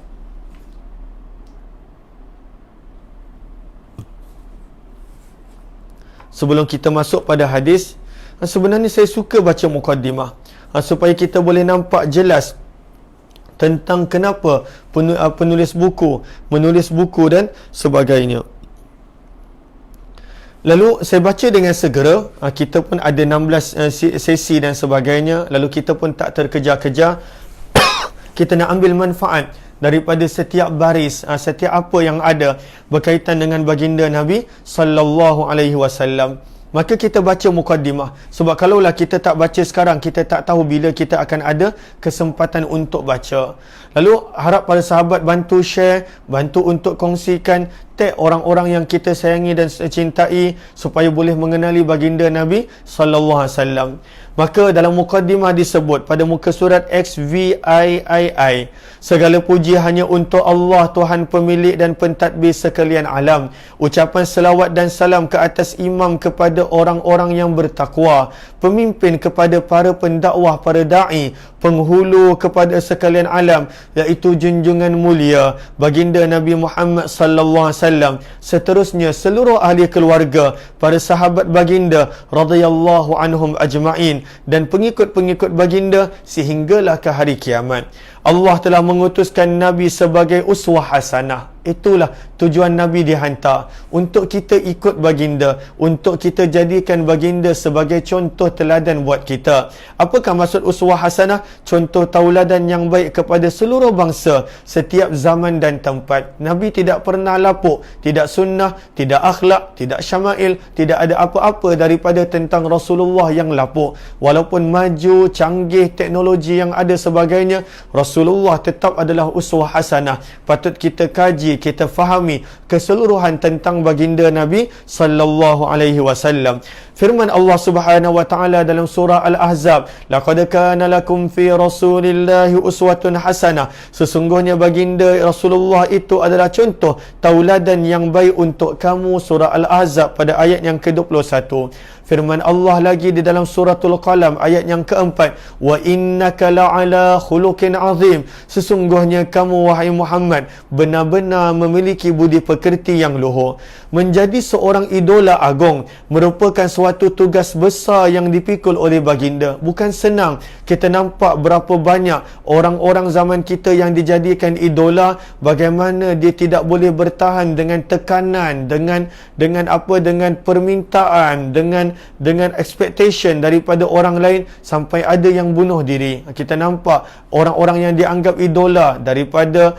Sebelum kita masuk pada hadis, sebenarnya saya suka baca mukaddimah supaya kita boleh nampak jelas tentang kenapa penulis buku menulis buku dan sebagainya. Lalu saya baca dengan segera. Kita pun ada 16 sesi dan sebagainya. Lalu kita pun tak terkejar-kejar. Kita nak ambil manfaat daripada setiap baris, setiap apa yang ada berkaitan dengan baginda Nabi sallallahu alaihi wasallam. Maka kita baca mukaddimah. Sebab kalaulah kita tak baca sekarang, kita tak tahu bila kita akan ada kesempatan untuk baca. Lalu harap para sahabat bantu share, bantu untuk kongsikan, tag orang-orang yang kita sayangi dan cintai supaya boleh mengenali baginda Nabi sallallahu alaihi wasallam. Maka dalam mukaddimah disebut pada muka surat XVIII, segala puji hanya untuk Allah, Tuhan pemilik dan pentadbir sekalian alam. Ucapan selawat dan salam ke atas imam kepada orang-orang yang bertakwa, pemimpin kepada para pendakwah, para da'i, penghulu kepada sekalian alam, iaitu junjungan mulia baginda Nabi Muhammad sallallahu alaihi wasallam. Seterusnya seluruh ahli keluarga, para sahabat baginda radhiyallahu anhum ajma'in, dan pengikut-pengikut baginda sehinggalah ke hari kiamat. Allah telah mengutuskan Nabi sebagai uswah hasanah. Itulah tujuan Nabi dihantar, untuk kita ikut baginda, untuk kita jadikan baginda sebagai contoh teladan buat kita. Apakah maksud uswah hasanah? Contoh tauladan yang baik kepada seluruh bangsa, setiap zaman dan tempat. Nabi tidak pernah lapuk, tidak sunnah, tidak akhlak, tidak syama'il, tidak ada apa-apa daripada tentang Rasulullah yang lapuk. Walaupun maju, canggih teknologi yang ada sebagainya, Rasulullah tetap adalah uswah hasanah. Patut kita kaji, kita fahami keseluruhan tentang baginda Nabi sallallahu alaihi wasallam. Firman Allah Subhanahu wa taala dalam surah Al-Ahzab, "Laqad kana lakum fi Rasulillahi uswatun hasanah." Sesungguhnya baginda Rasulullah itu adalah contoh tauladan yang baik untuk kamu. Surah Al-Ahzab pada ayat yang ke-21. Firman Allah lagi di dalam suratul Qalam ayat yang keempat, "Wa innaka la'ala khuluqin azim." Sesungguhnya kamu wahai Muhammad benar-benar memiliki budi pekerti yang luhur. Menjadi seorang idola agung merupakan suatu tugas besar yang dipikul oleh baginda. Bukan senang. Kita nampak berapa banyak orang-orang zaman kita yang dijadikan idola, bagaimana dia tidak boleh bertahan dengan tekanan, dengan permintaan, dengan expectation daripada orang lain, sampai ada yang bunuh diri. Kita nampak orang-orang yang dianggap idola daripada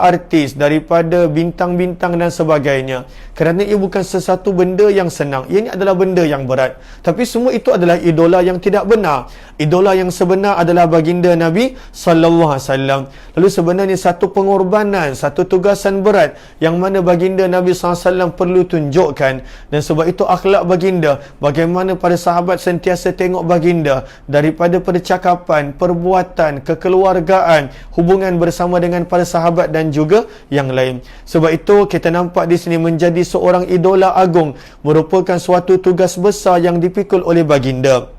artis, daripada bintang-bintang dan sebagainya. Kerana ia bukan sesuatu benda yang senang. Ia ini adalah benda yang berat. Tapi semua itu adalah idola yang tidak benar. Idola yang sebenar adalah baginda Nabi sallallahu alaihi wasallam. Lalu sebenarnya satu pengorbanan, satu tugasan berat yang mana baginda Nabi sallallahu alaihi wasallam perlu tunjukkan. Dan sebab itu akhlak baginda, bagaimana para sahabat sentiasa tengok baginda daripada percakapan, perbuatan, kekeluargaan, hubungan bersama dengan para sahabat dan juga yang lain. Sebab itu kita nampak di sini menjadi seorang idola agung merupakan suatu tugas besar yang dipikul oleh baginda.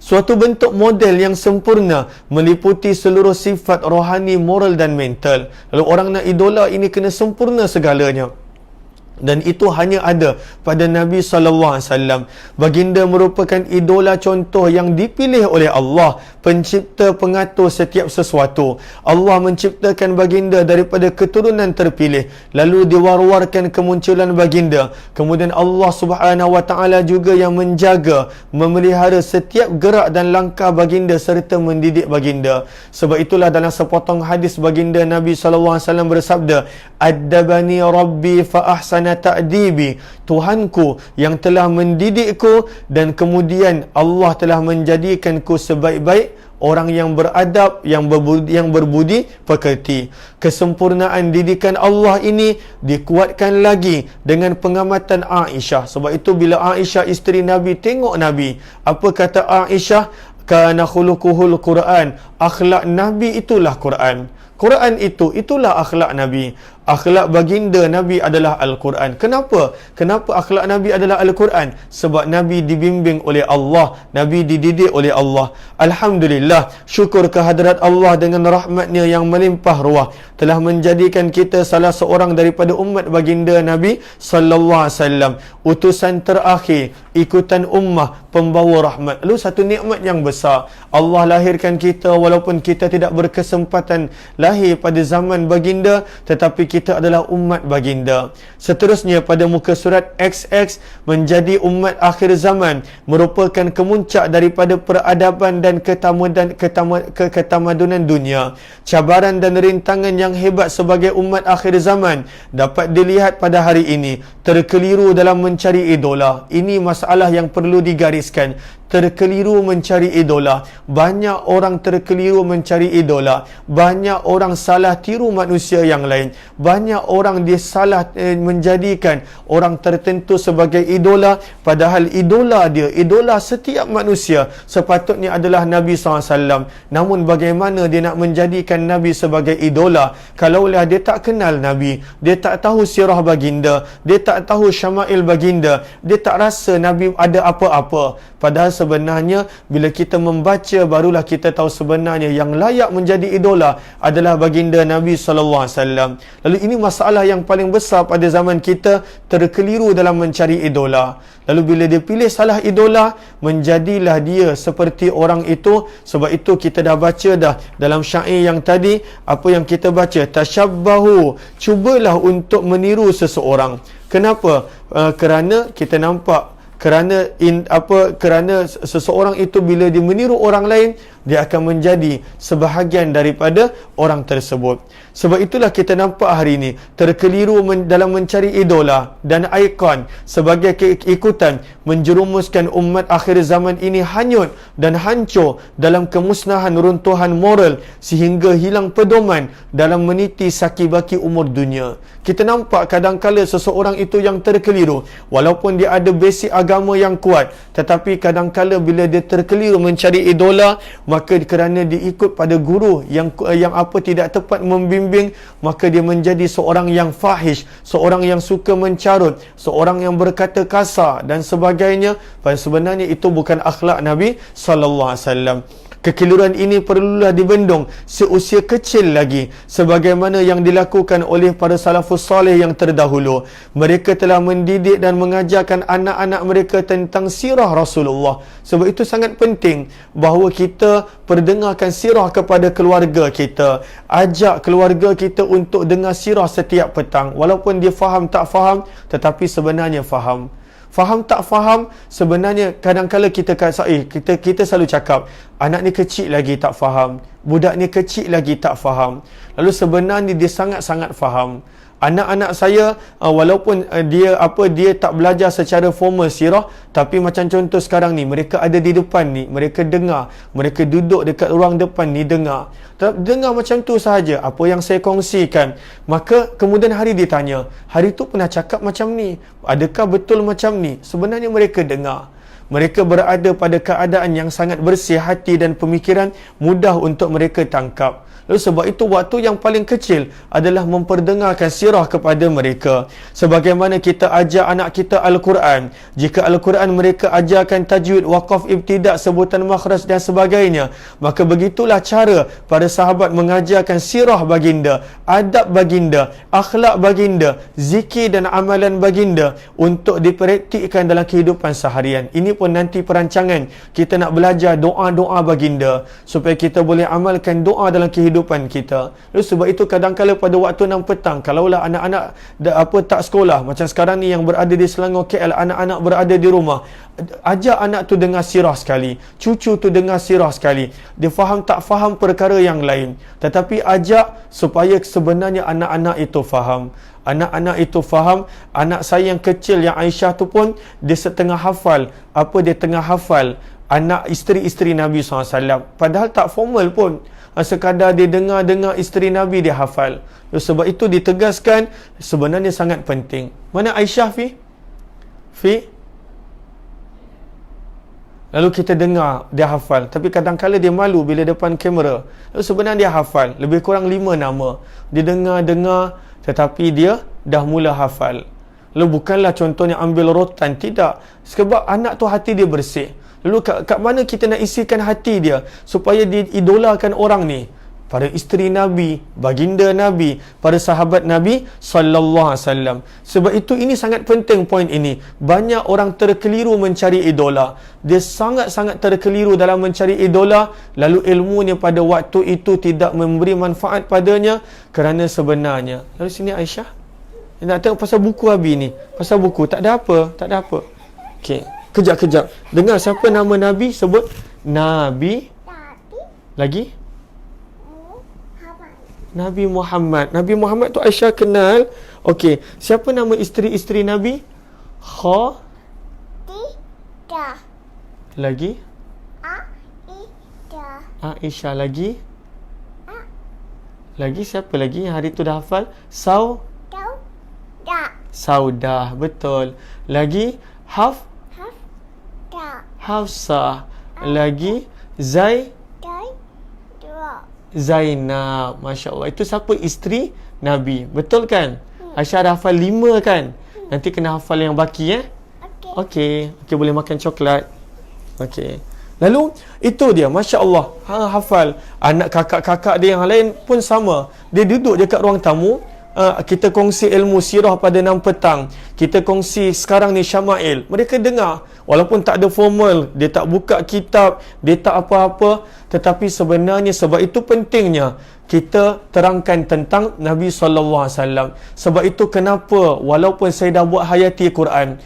Suatu bentuk model yang sempurna meliputi seluruh sifat rohani, moral dan mental. Lalu orang nak idola ini kena sempurna segalanya. Dan itu hanya ada pada Nabi SAW. Baginda merupakan idola contoh yang dipilih oleh Allah, pencipta pengatur setiap sesuatu. Allah menciptakan baginda daripada keturunan terpilih, lalu diwar-warkan kemunculan baginda. Kemudian Allah Subhanahu Wa Taala juga yang menjaga, memelihara setiap gerak dan langkah baginda serta mendidik baginda. Sebab itulah dalam sepotong hadis baginda Nabi SAW bersabda, "Addabani Rabbi fa ahsana ta'dibi." Tuhanku yang telah mendidikku dan kemudian Allah telah menjadikanku sebaik-baik orang yang beradab, yang berbudi pekerti. Kesempurnaan didikan Allah ini dikuatkan lagi dengan pengamatan Aisyah. Sebab itu bila Aisyah isteri Nabi tengok Nabi, apa kata Aisyah? "Kana khuluquhul Quran." Akhlak Nabi itulah Quran. Quran itulah akhlak Nabi. Akhlak baginda Nabi adalah Al-Quran. Kenapa? Kenapa akhlak Nabi adalah Al-Quran? Sebab Nabi dibimbing oleh Allah, Nabi dididik oleh Allah. Alhamdulillah, syukur kehadrat Allah dengan rahmatnya yang melimpah ruah telah menjadikan kita salah seorang daripada umat baginda Nabi sallallahu alaihi wasallam, utusan terakhir, ikutan ummah, pembawa rahmat. Lalu satu nikmat yang besar, Allah lahirkan kita walaupun kita tidak berkesempatan lahir pada zaman baginda, tetapi kita adalah umat baginda. Seterusnya pada muka surat XX, menjadi umat akhir zaman merupakan kemuncak daripada peradaban dan ketamadunan dunia. Cabaran dan rintangan yang hebat sebagai umat akhir zaman dapat dilihat pada hari ini. Terkeliru dalam mencari idola. Ini masalah yang perlu digariskan. Terkeliru mencari idola. Banyak orang terkeliru mencari idola. Banyak orang salah tiru manusia yang lain. Banyak orang dia salah menjadikan orang tertentu sebagai idola, padahal idola dia, idola setiap manusia sepatutnya adalah Nabi SAW. Namun bagaimana dia nak menjadikan Nabi sebagai idola kalaulah dia tak kenal Nabi, dia tak tahu sirah baginda, dia tak tahu syama'il baginda, dia tak rasa Nabi ada apa-apa. Padahal sebenarnya bila kita membaca barulah kita tahu sebenarnya yang layak menjadi idola adalah baginda Nabi SAW. Lalu ini masalah yang paling besar pada zaman kita, terkeliru dalam mencari idola. Lalu bila dia pilih salah idola, menjadilah dia seperti orang itu. Sebab itu kita dah baca dah dalam syair yang tadi, apa yang kita baca, tasyabbahu, cubalah untuk meniru seseorang. Kenapa? Kerana kita nampak, kerana seseorang itu bila dia meniru orang lain, dia akan menjadi sebahagian daripada orang tersebut. Sebab itulah kita nampak hari ini terkeliru dalam mencari idola dan ikon sebagai keikutan, menjerumuskan umat akhir zaman ini hanyut dan hancur dalam kemusnahan runtuhan moral sehingga hilang pedoman dalam meniti saki-baki umur dunia. Kita nampak kadang-kala seseorang itu yang terkeliru, walaupun dia ada basic agama yang kuat, tetapi kadang-kala bila dia terkeliru mencari idola, maka kerana dia ikut pada guru yang tidak tepat membimbing, maka dia menjadi seorang yang fahish, seorang yang suka mencarut, seorang yang berkata kasar dan sebagainya. Padahal sebenarnya itu bukan akhlak Nabi SAW. Kekeliruan ini perlulah dibendung seusia kecil lagi, sebagaimana yang dilakukan oleh para salafus salih yang terdahulu. Mereka telah mendidik dan mengajarkan anak-anak mereka tentang sirah Rasulullah. Sebab itu sangat penting bahawa kita perdengarkan sirah kepada keluarga kita. Ajak keluarga kita untuk dengar sirah setiap petang. Walaupun dia faham tak faham, tetapi sebenarnya faham. Faham tak faham, sebenarnya kadang-kala kita selalu cakap, anak ni kecil lagi tak faham, budak ni kecil lagi tak faham. Lalu sebenarnya dia sangat-sangat faham. Anak-anak saya, walaupun dia tak belajar secara formal sirah, tapi macam contoh sekarang ni, mereka ada di depan ni, mereka dengar, mereka duduk dekat ruang depan ni dengar macam tu sahaja apa yang saya kongsikan. Maka kemudian hari dia tanya, hari tu pernah cakap macam ni, adakah betul macam ni? Sebenarnya mereka dengar. Mereka berada pada keadaan yang sangat bersih hati dan pemikiran, mudah untuk mereka tangkap. Lalu sebab itu waktu yang paling kecil adalah memperdengarkan sirah kepada mereka. Sebagaimana kita ajar anak kita Al-Quran, jika Al-Quran mereka ajarkan tajwid, waqaf, ibtidak, sebutan makhraj dan sebagainya, maka begitulah cara para sahabat mengajarkan sirah baginda, adab baginda, akhlak baginda, zikir dan amalan baginda untuk dipraktikkan dalam kehidupan seharian. Ini pun nanti perancangan kita nak belajar doa-doa baginda supaya kita boleh amalkan doa dalam kehidupan kita. Lalu sebab itu kadang-kala pada waktu 6 petang, kalaulah anak-anak tak sekolah, macam sekarang ni yang berada di Selangor KL, anak-anak berada di rumah, ajak anak tu dengar sirah sekali, cucu tu dengar sirah sekali. Dia faham tak faham perkara yang lain, tetapi ajak supaya sebenarnya anak-anak itu faham. Anak-anak itu faham. Anak saya yang kecil, yang Aisyah tu pun, dia setengah hafal. Dia tengah hafal anak isteri-isteri Nabi SAW. Padahal tak formal pun, sekadar dia dengar isteri Nabi dia hafal. Sebab itu ditegaskan sebenarnya sangat penting. Mana Aisyah Fi? Lalu kita dengar dia hafal, tapi kadang-kala dia malu bila depan kamera. Lalu sebenarnya dia hafal lebih kurang 5 nama. Dia dengar, tetapi dia dah mula hafal. Lalu bukanlah contohnya ambil rotan, tidak. Sebab anak tu hati dia bersih. Lalu kat mana kita nak isikan hati dia supaya diidolakan orang ni? Para isteri Nabi, baginda Nabi, para sahabat Nabi sallallahu alaihi wasallam. Sebab itu ini sangat penting poin ini. Banyak orang terkeliru mencari idola. Dia sangat-sangat terkeliru dalam mencari idola, lalu ilmunya pada waktu itu tidak memberi manfaat padanya kerana sebenarnya. Lalu sini Aisyah, nak tengok pasal buku Abi ni. Pasal buku, tak ada apa. Okey. Kejap. Dengar siapa nama Nabi sebut? Nabi. Lagi? Nabi Muhammad. Nabi Muhammad tu Aisyah kenal. Okey. Siapa nama isteri-isteri Nabi? Khadijah. Lagi? Aisyah. Lagi? Lagi siapa lagi yang hari tu dah hafal? Saudah. Betul. Lagi? Hafsah. Lagi Zainab. Masya Allah. Itu siapa? Isteri Nabi. Betul kan? Aisyah dah hafal 5 kan? Nanti kena hafal yang baki Okey, boleh makan coklat. Okey. Lalu itu dia, Masya Allah, hafal. Anak kakak-kakak dia yang lain pun sama. Dia duduk je kat ruang tamu. Kita kongsi ilmu sirah pada 6 petang. Kita kongsi sekarang ni Syama'il. Mereka dengar. Walaupun tak ada formal, dia tak buka kitab, dia tak apa-apa. Tetapi sebenarnya sebab itu pentingnya kita terangkan tentang Nabi SAW. Sebab itu kenapa walaupun saya dah buat hayati Quran,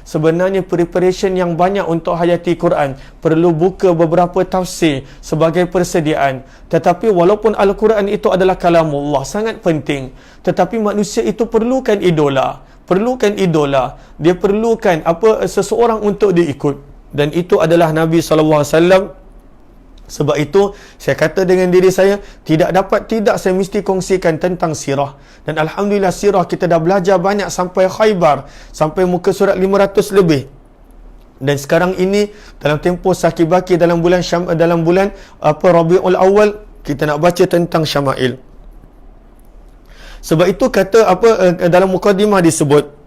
sebenarnya preparation yang banyak untuk hayati Quran, perlu buka beberapa tafsir sebagai persediaan. Tetapi walaupun Al-Quran itu adalah kalamullah, sangat penting, tetapi manusia itu perlukan idola. Dia perlukan seseorang untuk diikut, dan itu adalah Nabi SAW. Sebab itu saya kata dengan diri saya, tidak saya mesti kongsikan tentang sirah. Dan alhamdulillah sirah kita dah belajar banyak sampai Khaybar, sampai muka surat 500 lebih. Dan sekarang ini dalam tempoh sakibaki dalam bulan Rabiul Awal, kita nak baca tentang Syama'il. Sebab itu kata dalam mukadimah disebut,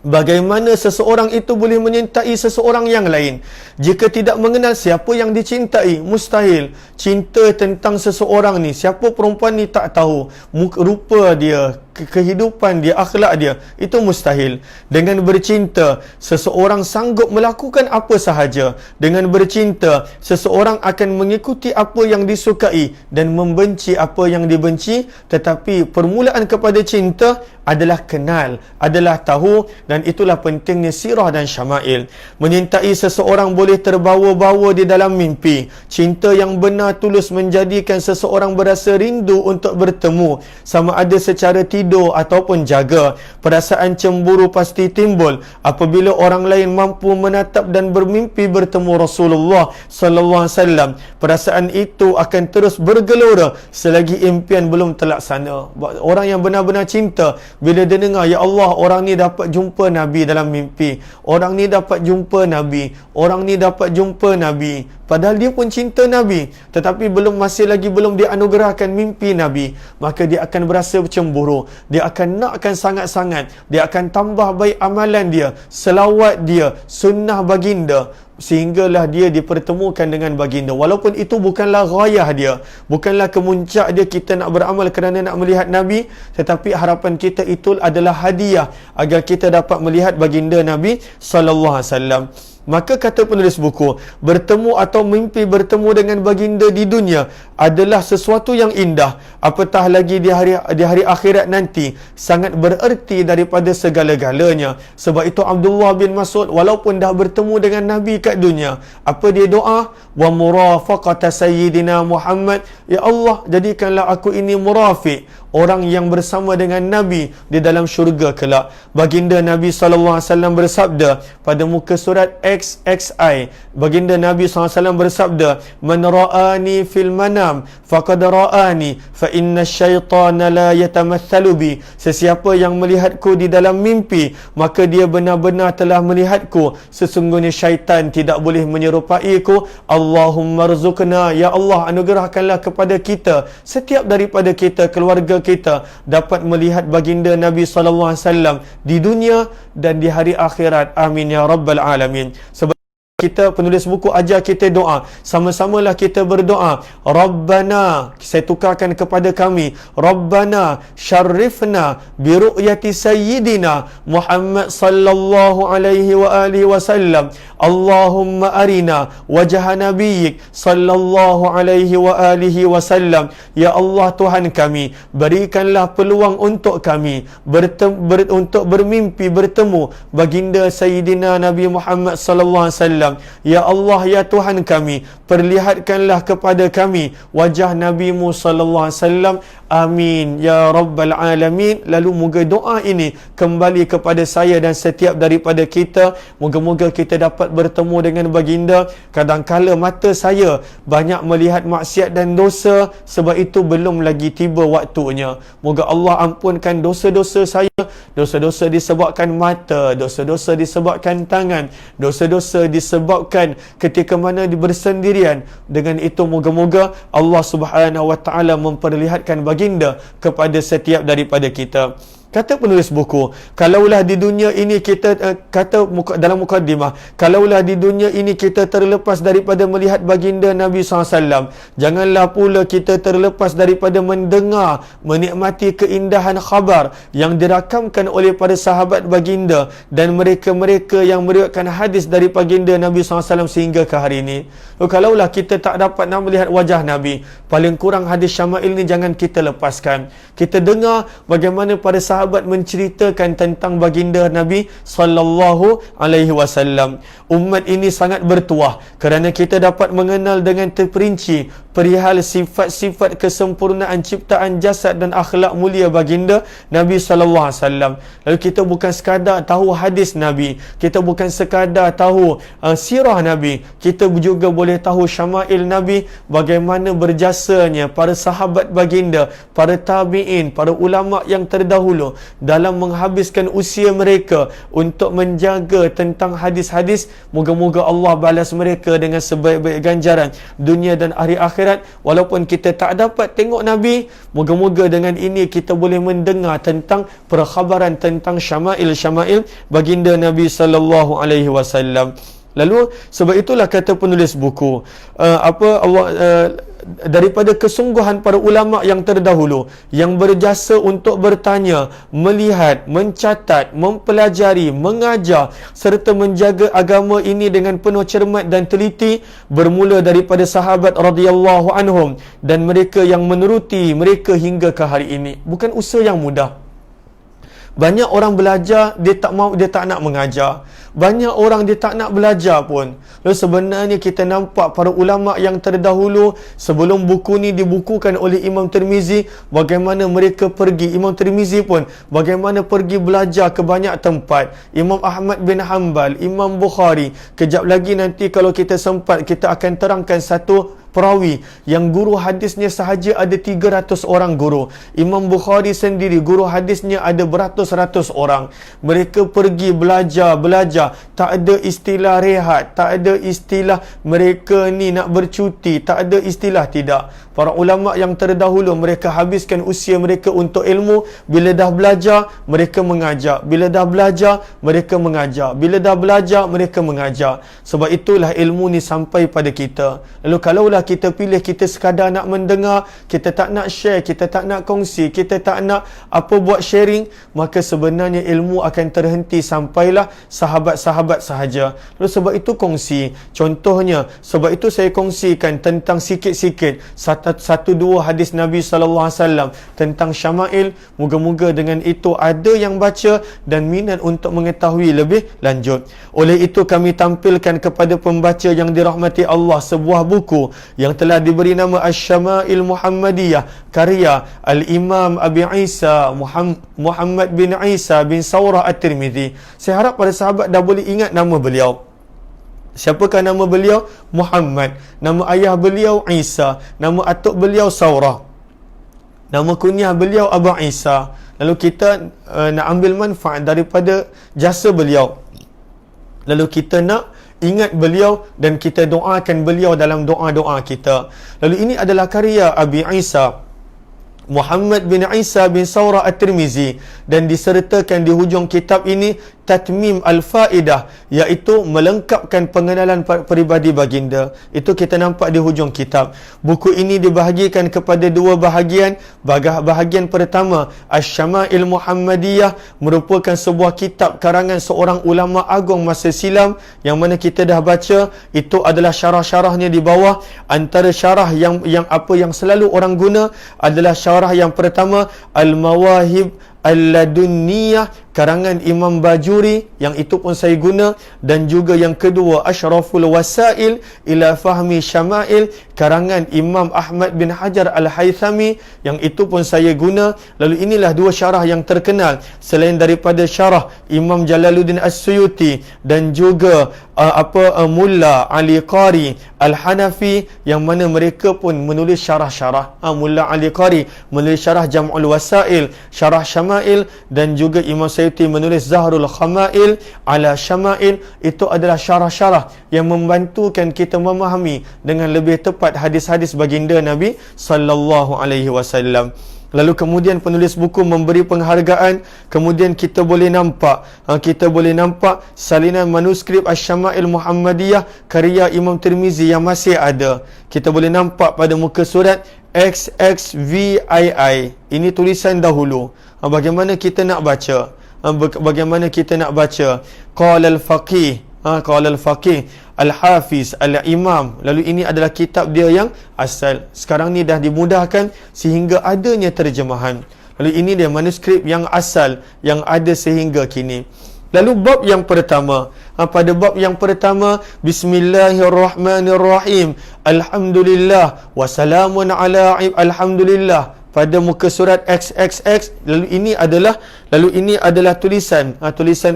bagaimana seseorang itu boleh menyintai seseorang yang lain jika tidak mengenal siapa yang dicintai? Mustahil. Cinta tentang seseorang ni, siapa perempuan ni tak tahu, rupa dia, kehidupan dia, akhlak dia, itu mustahil. Dengan bercinta, seseorang sanggup melakukan apa sahaja. Dengan bercinta, seseorang akan mengikuti apa yang disukai dan membenci apa yang dibenci. Tetapi permulaan kepada cinta adalah kenal, adalah tahu, dan itulah pentingnya sirah dan syama'il. Menyintai seseorang boleh terbawa-bawa di dalam mimpi. Cinta yang benar tulus menjadikan seseorang berasa rindu untuk bertemu, sama ada secara tidur ataupun jaga. Perasaan cemburu pasti timbul apabila orang lain mampu menatap dan bermimpi bertemu Rasulullah sallallahu alaihi wasallam. Perasaan itu akan terus bergelora selagi impian belum terlaksana. Orang yang benar-benar cinta, bila dia dengar, ya Allah, orang ni dapat jumpa Nabi dalam mimpi, orang ni dapat jumpa Nabi, orang ni dapat jumpa Nabi, padahal dia pun cinta Nabi, tetapi masih lagi belum dianugerahkan mimpi Nabi, maka dia akan berasa cemburu. Dia akan nakkan sangat-sangat. Dia akan tambah baik amalan dia, selawat dia, sunnah baginda, sehinggalah dia dipertemukan dengan baginda. Walaupun itu bukanlah ghayah dia, bukanlah kemuncak dia kita nak beramal kerana nak melihat Nabi, tetapi harapan kita itu adalah hadiah agar kita dapat melihat baginda Nabi sallallahu alaihi wasallam. Maka kata penulis buku, bertemu atau mimpi bertemu dengan baginda di dunia adalah sesuatu yang indah, apatah lagi di hari akhirat nanti, sangat bererti daripada segala-galanya. Sebab itu Abdullah bin Mas'ud walaupun dah bertemu dengan Nabi kat dunia, apa dia doa? Wa murafaqata sayyidina Muhammad, ya Allah, jadikanlah aku ini murafiq, orang yang bersama dengan Nabi di dalam syurga kelak. Baginda Nabi SAW bersabda pada muka surat XXI, baginda Nabi SAW bersabda, man ra'ani fil manam faqad ra'ani fa inna syaitana la yatamathalu bi, sesiapa yang melihatku di dalam mimpi, maka dia benar-benar telah melihatku, sesungguhnya syaitan tidak boleh menyerupaiku. Allahumma rzuqna, ya Allah, anugerahkanlah kepada kita, setiap daripada kita, keluarga kita, dapat melihat baginda Nabi SAW di dunia dan di hari akhirat. Amin ya rabbal alamin. Sebab kita, penulis buku ajar kita doa, sama-samalah kita berdoa, Rabbana, saya tukarkan kepada kami, Rabbana syarrifna bi ru'yati sayyidina Muhammad sallallahu alaihi wa alihi wasallam, Allahumma arina wajah nabiyyik sallallahu alaihi wa alihi wasallam. Ya Allah, Tuhan kami, berikanlah peluang untuk kami untuk bermimpi bertemu baginda Sayyidina Nabi Muhammad sallallahu alaihi wasallam. Ya Allah, ya Tuhan kami, perlihatkanlah kepada kami wajah Nabi-Mu sallallahu alaihi wasallam. Amin ya rabbal alamin. Lalu moga doa ini kembali kepada saya dan setiap daripada kita. Moga-moga kita dapat bertemu dengan baginda. Kadangkala mata saya banyak melihat maksiat dan dosa, sebab itu belum lagi tiba waktunya. Moga Allah ampunkan dosa-dosa saya, dosa-dosa disebabkan mata, dosa-dosa disebabkan tangan, dosa-dosa disebabkan ketika mana bersendirian. Dengan itu moga-moga Allah Subhanahu wa taala memperlihatkan baginda kepada setiap daripada kita. Kata penulis buku, kalaulah di dunia ini kita dalam mukadimah, kalaulah di dunia ini kita terlepas daripada melihat baginda Nabi SAW, janganlah pula kita terlepas daripada mendengar, menikmati keindahan khabar yang dirakamkan oleh para sahabat baginda dan mereka-mereka yang meriwayatkan hadis dari baginda Nabi SAW sehingga ke hari ini. Kalaulah kita tak dapat nak melihat wajah Nabi, paling kurang hadis syama'il ni jangan kita lepaskan. Kita dengar bagaimana para sahabat menceritakan tentang baginda Nabi sallallahu alaihi wasallam. Umat ini sangat bertuah kerana kita dapat mengenal dengan terperinci perihal sifat-sifat kesempurnaan ciptaan jasad dan akhlak mulia baginda Nabi sallallahu alaihi wasallam. Lalu kita bukan sekadar tahu hadis Nabi, kita bukan sekadar tahu sirah Nabi, kita juga boleh tahu syama'il Nabi, bagaimana berjasanya para sahabat baginda, para tabi'in, para ulama yang terdahulu dalam menghabiskan usia mereka untuk menjaga tentang hadis-hadis. Moga-moga Allah balas mereka dengan sebaik-baik ganjaran dunia dan hari akhirat. Walaupun kita tak dapat tengok Nabi, moga-moga dengan ini kita boleh mendengar tentang perkhabaran tentang syama'il baginda Nabi sallallahu alaihi wasallam. Lalu sebab itulah kata penulis buku, daripada kesungguhan para ulama yang terdahulu yang berjasa untuk bertanya, melihat, mencatat, mempelajari, mengajar serta menjaga agama ini dengan penuh cermat dan teliti, bermula daripada sahabat radhiyallahu anhum dan mereka yang menuruti mereka hingga ke hari ini. Bukan usaha yang mudah. Banyak orang belajar, dia tak nak mengajar. Banyak orang dia tak nak belajar pun. Lalu sebenarnya kita nampak para ulama yang terdahulu sebelum buku ni dibukukan oleh Imam Tirmizi, bagaimana mereka pergi, Imam Tirmizi pun bagaimana pergi belajar ke banyak tempat. Imam Ahmad bin Hanbal, Imam Bukhari. Kejap lagi nanti kalau kita sempat, kita akan terangkan satu perawi yang guru hadisnya sahaja ada 300 orang guru. Imam Bukhari sendiri guru hadisnya ada beratus-ratus orang. Mereka pergi belajar, tak ada istilah rehat, tak ada istilah mereka ni nak bercuti, tak ada istilah, tidak. Para ulama yang terdahulu mereka habiskan usia mereka untuk ilmu. Bila dah belajar, mereka mengajar. Bila dah belajar, mereka mengajar. Bila dah belajar, mereka mengajar. Sebab itulah ilmu ni sampai pada kita. Lalu kalaulah kita pilih kita sekadar nak mendengar, kita tak nak share, kita tak nak kongsi, kita tak nak buat sharing, maka sebenarnya ilmu akan terhenti sampailah sahabat-sahabat sahaja. Lalu sebab itu kongsi. Contohnya, sebab itu saya kongsikan tentang sikit-sikit satu dua hadis Nabi SAW tentang syama'il. Moga-moga dengan itu ada yang baca dan minat untuk mengetahui lebih lanjut. Oleh itu kami tampilkan kepada pembaca yang dirahmati Allah sebuah buku yang telah diberi nama Asy-Syama'il Muhammadiyah, karya Al-Imam Abi Isa Muhammad bin Isa bin Saurah At-Tirmizi. Saya harap para sahabat dah boleh ingat nama beliau. Siapakah nama beliau? Muhammad. Nama ayah beliau Isa. Nama atuk beliau Saurah. Nama kunyah beliau Abu Isa. Lalu kita nak ambil manfaat daripada jasa beliau. Lalu kita nak ingat beliau dan kita doakan beliau dalam doa-doa kita. Lalu ini adalah karya Abi Isa Muhammad bin Isa bin Saurah At-Tirmizi dan disertakan di hujung kitab ini Tatmim Al-Faidah, iaitu melengkapkan pengenalan peribadi baginda. Itu kita nampak di hujung kitab. Buku ini dibahagikan kepada dua bahagian. Bahagian pertama, Asy-Syama'il Muhammadiyah, merupakan sebuah kitab karangan seorang ulama agung masa silam yang mana kita dah baca. Itu adalah syarah-syarahnya di bawah. Antara syarah yang selalu orang guna adalah syarah yang pertama, Al-Mawahib Al-Ladunniyah, karangan Imam Bajuri, yang itu pun saya guna. Dan juga yang kedua, Ashraful Wasail ila Fahmi Syama'il, karangan Imam Ahmad bin Hajar Al-Haythami, yang itu pun saya guna. Lalu inilah dua syarah yang terkenal selain daripada syarah Imam Jalaluddin As-Suyuti dan juga Mulla Ali Qari Al-Hanafi, yang mana mereka pun menulis syarah-syarah. Mulla Ali Qari menulis syarah Jam'ul Wasail, syarah Syama'il, dan juga Imam Suyuti menulis Zahrul Khama'il ala Syama'il. Itu adalah syarah-syarah yang membantukan kita memahami dengan lebih tepat hadis-hadis baginda Nabi sallallahu alaihi wasallam. Lalu kemudian penulis buku memberi penghargaan. Kemudian kita boleh nampak salinan manuskrip Asy-Syama'il Muhammadiyah karya Imam Tirmizi yang masih ada. Kita boleh nampak pada muka surat XXVII. Ini tulisan dahulu. Bagaimana kita nak baca? Qala al-faqih, Al-Hafiz, Al-Imam. Lalu ini adalah kitab dia yang asal. Sekarang ni dah dimudahkan sehingga adanya terjemahan. Lalu ini dia manuskrip yang asal yang ada sehingga kini. Lalu bab yang pertama, pada bab yang pertama, Bismillahirrahmanirrahim, Alhamdulillah wa salamun ala alhamdulillah, pada muka surat XXX. Lalu ini adalah tulisan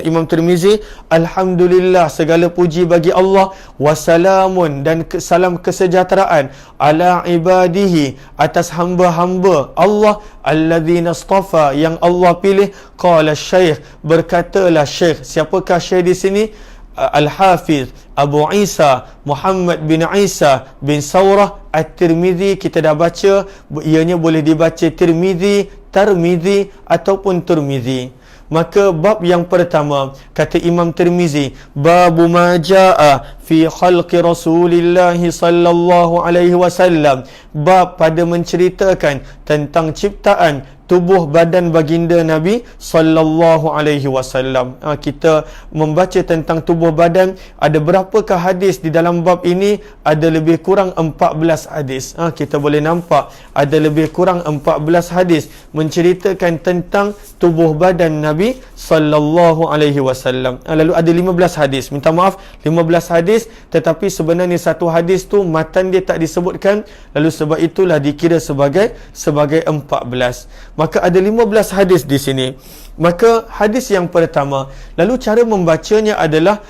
Imam Tirmizi. Alhamdulillah, segala puji bagi Allah, wasalamun, dan salam kesejahteraan, ala ibadihi, atas hamba-hamba Allah, alladzina istafa, yang Allah pilih. Qala Syekh, berkatalah Syekh. Siapakah Syekh di sini? Al-Hafiz Abu Isa Muhammad bin Isa bin Saurah At-Tirmizi. Kita dah baca, ianya boleh dibaca Tirmizi, Tarmizi ataupun Turmizi. Maka bab yang pertama, kata Imam Tirmizi, babu ma jaa fi khalqi Rasulillah sallallahu alaihi wasallam, bab pada menceritakan tentang ciptaan tubuh badan baginda Nabi sallallahu alaihi wasallam. Kita membaca tentang tubuh badan, ada berapakah hadis di dalam bab ini? Ada lebih kurang 14 hadis. Kita boleh nampak ada lebih kurang 14 hadis menceritakan tentang tubuh badan Nabi sallallahu alaihi wasallam. Lalu ada 15 hadis. Minta maaf, 15 hadis, tetapi sebenarnya satu hadis tu matan dia tak disebutkan. Lalu sebab itulah dikira sebagai 14. Maka ada 15 hadis di sini. Maka hadis yang pertama, lalu cara membacanya adalah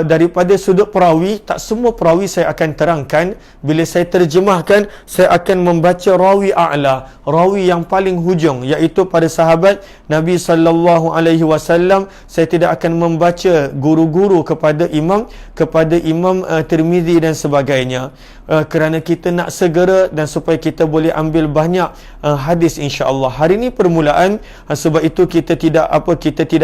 daripada sudut perawi. Tak semua perawi saya akan terangkan. Bila saya terjemahkan, saya akan membaca rawi a'la, rawi yang paling hujung, iaitu pada sahabat Nabi sallallahu alaihi wasallam. Saya tidak akan membaca guru-guru kepada imam Tirmizi dan sebagainya, kerana kita nak segera dan supaya kita boleh ambil banyak hadis insya-Allah. Hari ini permulaan, sebab itu kita tidak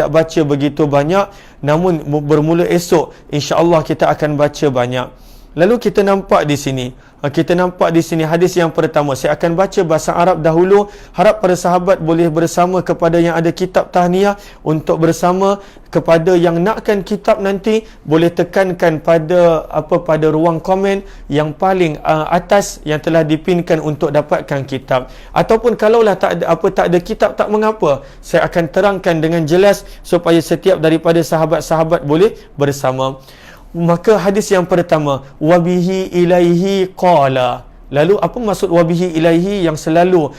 baca begitu banyak, namun bermula esok insya-Allah kita akan baca banyak. Lalu kita nampak di sini hadis yang pertama. Saya akan baca bahasa Arab dahulu. Harap para sahabat boleh bersama, kepada yang ada kitab tahniah untuk bersama. Kepada yang nakkan kitab nanti, boleh tekankan pada ruang komen yang paling atas yang telah dipinkan untuk dapatkan kitab. Ataupun kalaulah tak ada kitab, tak mengapa, saya akan terangkan dengan jelas supaya setiap daripada sahabat-sahabat boleh bersama. Maka hadis yang pertama, wabihi ilaihi qala. Lalu apa maksud wabihi ilaihi yang selalu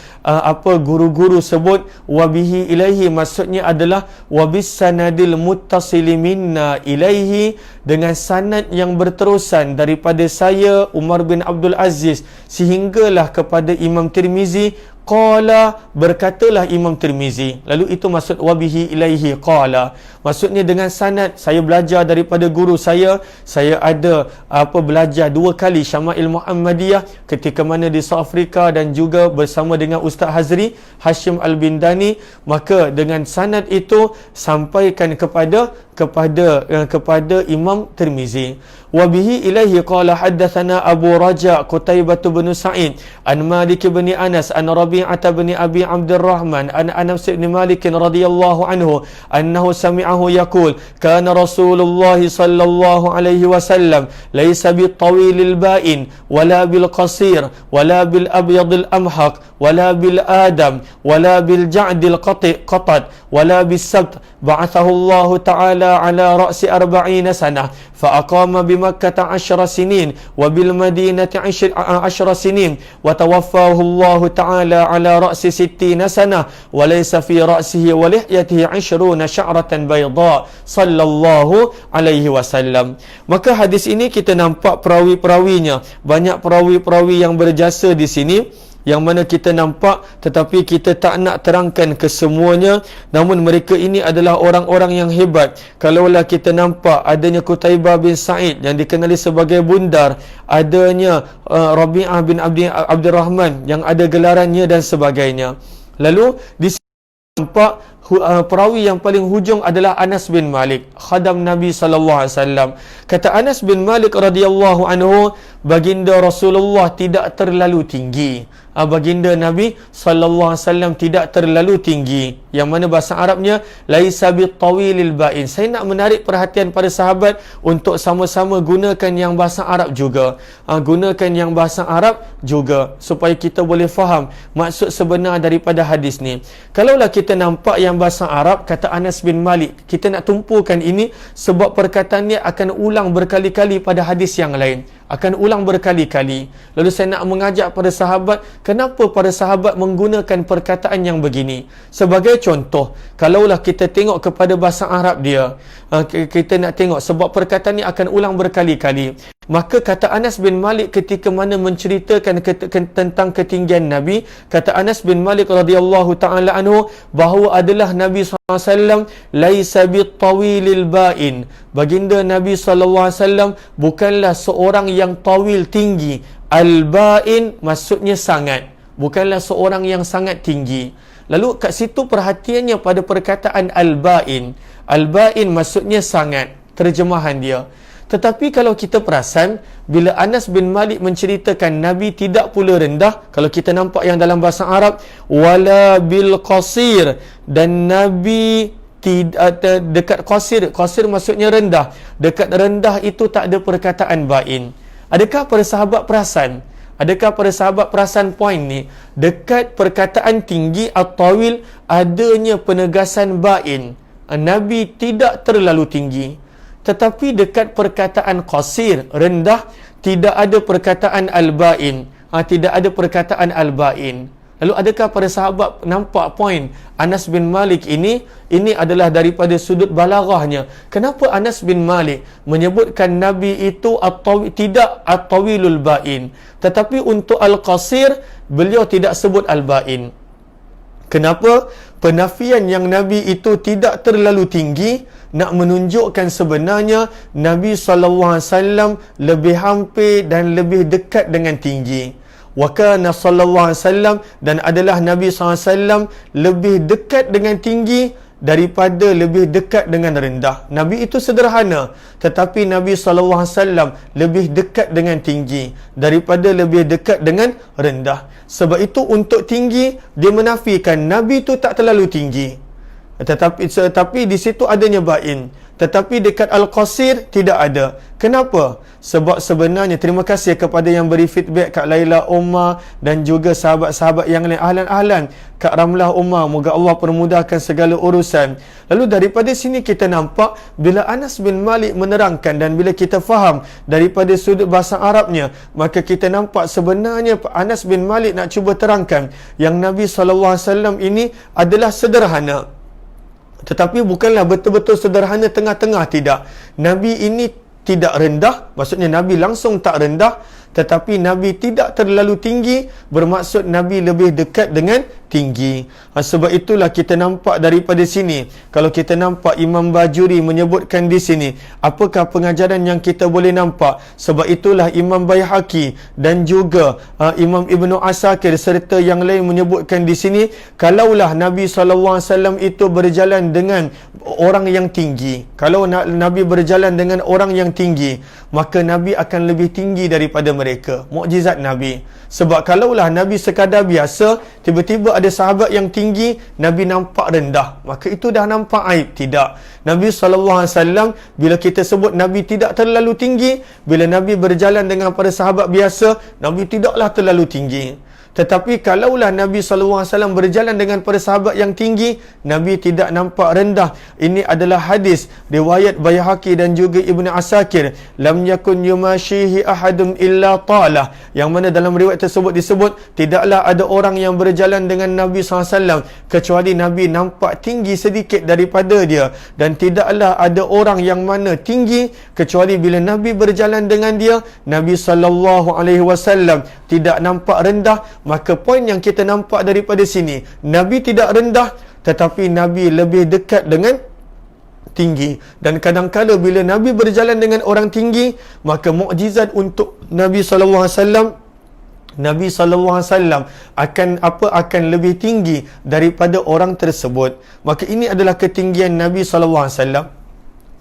guru-guru sebut? Wabihi ilaihi maksudnya adalah wabis sanadil muttasili minna ilaihi, dengan sanad yang berterusan daripada saya Umar bin Abdul Aziz sehinggalah kepada Imam Tirmizi. Qala, berkatalah Imam Tirmizi. Lalu itu maksud wabihi ilaihi qala. Maksudnya dengan sanad, saya belajar daripada guru saya ada belajar 2 kali Syama'il Muhammadiyah ketika mana di South Africa, dan juga bersama dengan Ustaz Hazri Hashim Al-Bindani. Maka dengan sanad itu sampaikan kepada Imam Tirmizi. Wabihi ilaihi qala haddatsana Abu Raja Qutaibah bin Sa'id an Malik bin Anas an Rabi'ah bin Abi Abdurrahman an Anas bin Malik radhiyallahu anhu annahu sami'ahu yaqul kana Rasulullah sallallahu alaihi wasallam laysa bil tawilil ba'in wala bil qasir wala bil abyadil amhaq wala bil adam wala bil ja'dil qatad wala bis sabt ba'athahu Allah ta'ala ala ra'si 40 sanah fa aqama bi Makkah 10 sinin wa bil Madinati 10 sinin wa tawaffahu Allah ta'ala ala ra'si 60 sanah wa laysa fi ra'sihi wa lihyatihi 20 sya'ratan bayda sallallahu alaihi wasallam. Maka hadis ini kita nampak perawi-perawinya, banyak perawi-perawi yang berjasa di sini yang mana kita nampak, tetapi kita tak nak terangkan kesemuanya. Namun mereka ini adalah orang-orang yang hebat. Kalaulah kita nampak adanya Qutaibah bin Sa'id yang dikenali sebagai bundar, adanya Rabi'ah bin Abdurrahman yang ada gelarannya dan sebagainya. Lalu di sini nampak perawi yang paling hujung adalah Anas bin Malik, khadam Nabi sallallahu alaihi wasallam. Kata Anas bin Malik radhiyallahu anhu, baginda Rasulullah tidak terlalu tinggi. Baginda Nabi sallallahu alaihi wasallam tidak terlalu tinggi. Yang mana bahasa Arabnya laisa bitawilil ba'in. Saya nak menarik perhatian pada sahabat untuk sama-sama gunakan yang bahasa Arab juga. Gunakan yang bahasa Arab juga supaya kita boleh faham maksud sebenar daripada hadis ni. Kalaulah kita nampak yang bahasa Arab, kata Anas bin Malik, kita nak tumpukan ini sebab perkataan ni akan ulang berkali-kali pada hadis yang lain. Akan ulang berkali-kali. Lalu saya nak mengajak pada sahabat, kenapa para sahabat menggunakan perkataan yang begini? Sebagai contoh, kalaulah kita tengok kepada bahasa Arab dia, kita nak tengok sebab perkataan ni akan ulang berkali-kali. Maka kata Anas bin Malik ketika mana menceritakan tentang ketinggian Nabi, kata Anas bin Malik radhiyallahu ta'ala anhu, bahawa adalah Nabi SAW laisa bitawilil ba'in. Baginda Nabi SAW bukanlah seorang yang tawil tinggi. Al-ba'in maksudnya sangat, bukanlah seorang yang sangat tinggi. Lalu kat situ perhatiannya pada perkataan al-ba'in. Al-ba'in maksudnya sangat, terjemahan dia. Tetapi kalau kita perasan, bila Anas bin Malik menceritakan Nabi tidak pula rendah, kalau kita nampak yang dalam bahasa Arab, wala bil qasir, dan Nabi tidak dekat qasir. Qasir maksudnya rendah. Dekat rendah itu tak ada perkataan ba'in. Adakah para sahabat perasan? Adakah para sahabat perasan poin ni? Dekat perkataan tinggi atau tawil adanya penegasan ba'in. Nabi tidak terlalu tinggi. Tetapi dekat perkataan qasir, rendah, tidak ada perkataan al-ba'in. Tidak ada perkataan al-ba'in. Lalu adakah para sahabat nampak poin Anas bin Malik ini adalah daripada sudut balaghahnya. Kenapa Anas bin Malik menyebutkan Nabi itu tidak at-tawilul ba'in, tetapi untuk al-qasir beliau tidak sebut al-ba'in? Kenapa? Penafian yang Nabi itu tidak terlalu tinggi nak menunjukkan sebenarnya Nabi SAW lebih hampir dan lebih dekat dengan tinggi. Wa kana sallallahu alaihi wasallam, dan adalah Nabi SAW lebih dekat dengan tinggi daripada lebih dekat dengan rendah. Nabi itu sederhana, tetapi Nabi SAW lebih dekat dengan tinggi daripada lebih dekat dengan rendah. Sebab itu untuk tinggi, dia menafikan Nabi itu tak terlalu tinggi. Tetapi di situ adanya ba'in. Tetapi dekat Al-Qasir tidak ada. Kenapa? Sebab sebenarnya, terima kasih kepada yang beri feedback, Kak Laila Umar dan juga sahabat-sahabat yang lain, ahlan-ahlan, Kak Ramlah Umar, moga Allah permudahkan segala urusan. Lalu daripada sini kita nampak bila Anas bin Malik menerangkan dan bila kita faham daripada sudut bahasa Arabnya, maka kita nampak sebenarnya Anas bin Malik nak cuba terangkan yang Nabi SAW ini adalah sederhana. Tetapi bukanlah betul-betul sederhana tengah-tengah, tidak. Nabi ini tidak rendah, maksudnya Nabi langsung tak rendah, tetapi Nabi tidak terlalu tinggi, bermaksud Nabi lebih dekat dengan tinggi. Sebab itulah kita nampak daripada sini, kalau kita nampak Imam Bajuri menyebutkan di sini, apakah pengajaran yang kita boleh nampak? Sebab itulah Imam Baihaqi dan juga Imam Ibnu Asakir serta yang lain menyebutkan di sini, kalaulah Nabi SAW itu berjalan dengan orang yang tinggi, kalau Nabi berjalan dengan orang yang tinggi, maka Nabi akan lebih tinggi daripada mereka. Mukjizat Nabi. Sebab kalaulah Nabi sekadar biasa, tiba-tiba ada sahabat yang tinggi, Nabi nampak rendah, maka itu dah nampak aib. Tidak. Nabi SAW, bila kita sebut Nabi tidak terlalu tinggi, bila Nabi berjalan dengan para sahabat biasa, Nabi tidaklah terlalu tinggi. Tetapi kalaulah Nabi SAW berjalan dengan para sahabat yang tinggi, Nabi tidak nampak rendah. Ini adalah hadis riwayat Baihaqi dan juga Ibnu Asakir, lam yakun yumashihi ahadun illa talah, yang mana dalam riwayat tersebut disebut tidaklah ada orang yang berjalan dengan Nabi SAW kecuali Nabi nampak tinggi sedikit daripada dia, dan tidaklah ada orang yang mana tinggi kecuali bila Nabi berjalan dengan dia, Nabi SAW tidak nampak rendah. Maka poin yang kita nampak daripada sini, Nabi tidak rendah, tetapi Nabi lebih dekat dengan tinggi. Dan kadang-kala bila Nabi berjalan dengan orang tinggi, maka mukjizat untuk Nabi SAW Nabi SAW akan lebih tinggi daripada orang tersebut. Maka ini adalah ketinggian Nabi SAW.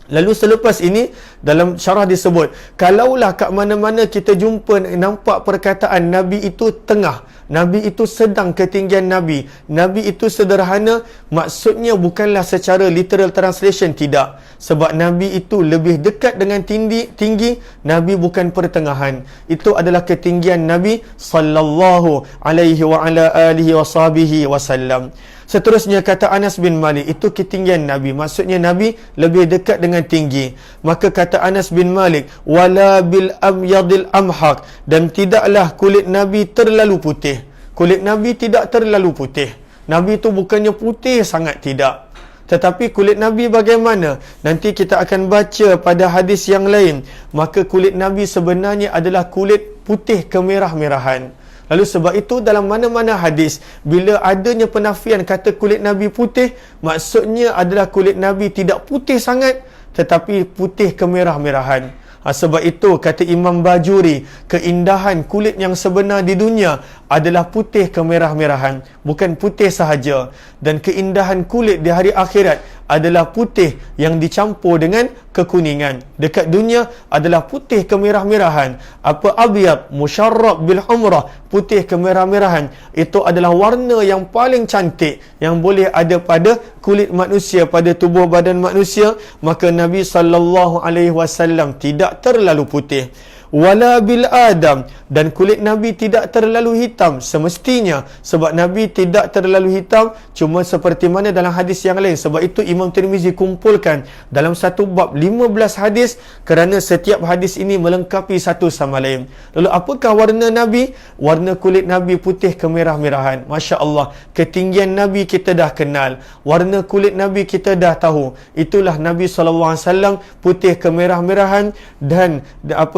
Lalu selepas ini dalam syarah disebut, kalaulah kat mana-mana kita jumpa nampak perkataan Nabi itu tengah, Nabi itu sedang ketinggian Nabi, Nabi itu sederhana, maksudnya bukanlah secara literal translation, tidak. Sebab Nabi itu lebih dekat dengan tinggi, Nabi bukan pertengahan. Itu adalah ketinggian Nabi sallallahu alaihi wa ala alihi wa sahbihi wasallam. Seterusnya kata Anas bin Malik, itu ketinggian Nabi, maksudnya Nabi lebih dekat dengan tinggi. Maka kata Anas bin Malik, wala bil amyadil amhaq, dan tidaklah kulit Nabi terlalu putih. Kulit Nabi tidak terlalu putih. Nabi itu bukannya putih sangat, tidak. Tetapi kulit Nabi bagaimana? Nanti kita akan baca pada hadis yang lain. Maka kulit Nabi sebenarnya adalah kulit putih kemerah-merahan. Lalu sebab itu dalam mana-mana hadis, bila adanya penafian kata kulit Nabi putih, maksudnya adalah kulit Nabi tidak putih sangat, tetapi putih kemerah-merahan. Sebab itu kata Imam Bajuri, keindahan kulit yang sebenar di dunia adalah putih kemerah-merahan, bukan putih sahaja. Dan keindahan kulit di hari akhirat adalah putih yang dicampur dengan kekuningan. Dekat dunia adalah putih kemerah-merahan. Apa abyad musyarrab bil humrah, putih kemerah-merahan, itu adalah warna yang paling cantik yang boleh ada pada kulit manusia, pada tubuh badan manusia. Maka Nabi SAW tidak terlalu putih. Wala bil adam, dan kulit Nabi tidak terlalu hitam semestinya, sebab Nabi tidak terlalu hitam cuma seperti mana dalam hadis yang lain. Sebab itu Imam Tirmizi kumpulkan dalam satu bab 15 hadis, kerana setiap hadis ini melengkapi satu sama lain. Lalu apakah warna Nabi? Warna kulit Nabi putih kemerah-merahan. Masya Allah, ketinggian Nabi kita dah kenal, warna kulit Nabi kita dah tahu. Itulah Nabi SAW, putih kemerah-merahan. Dan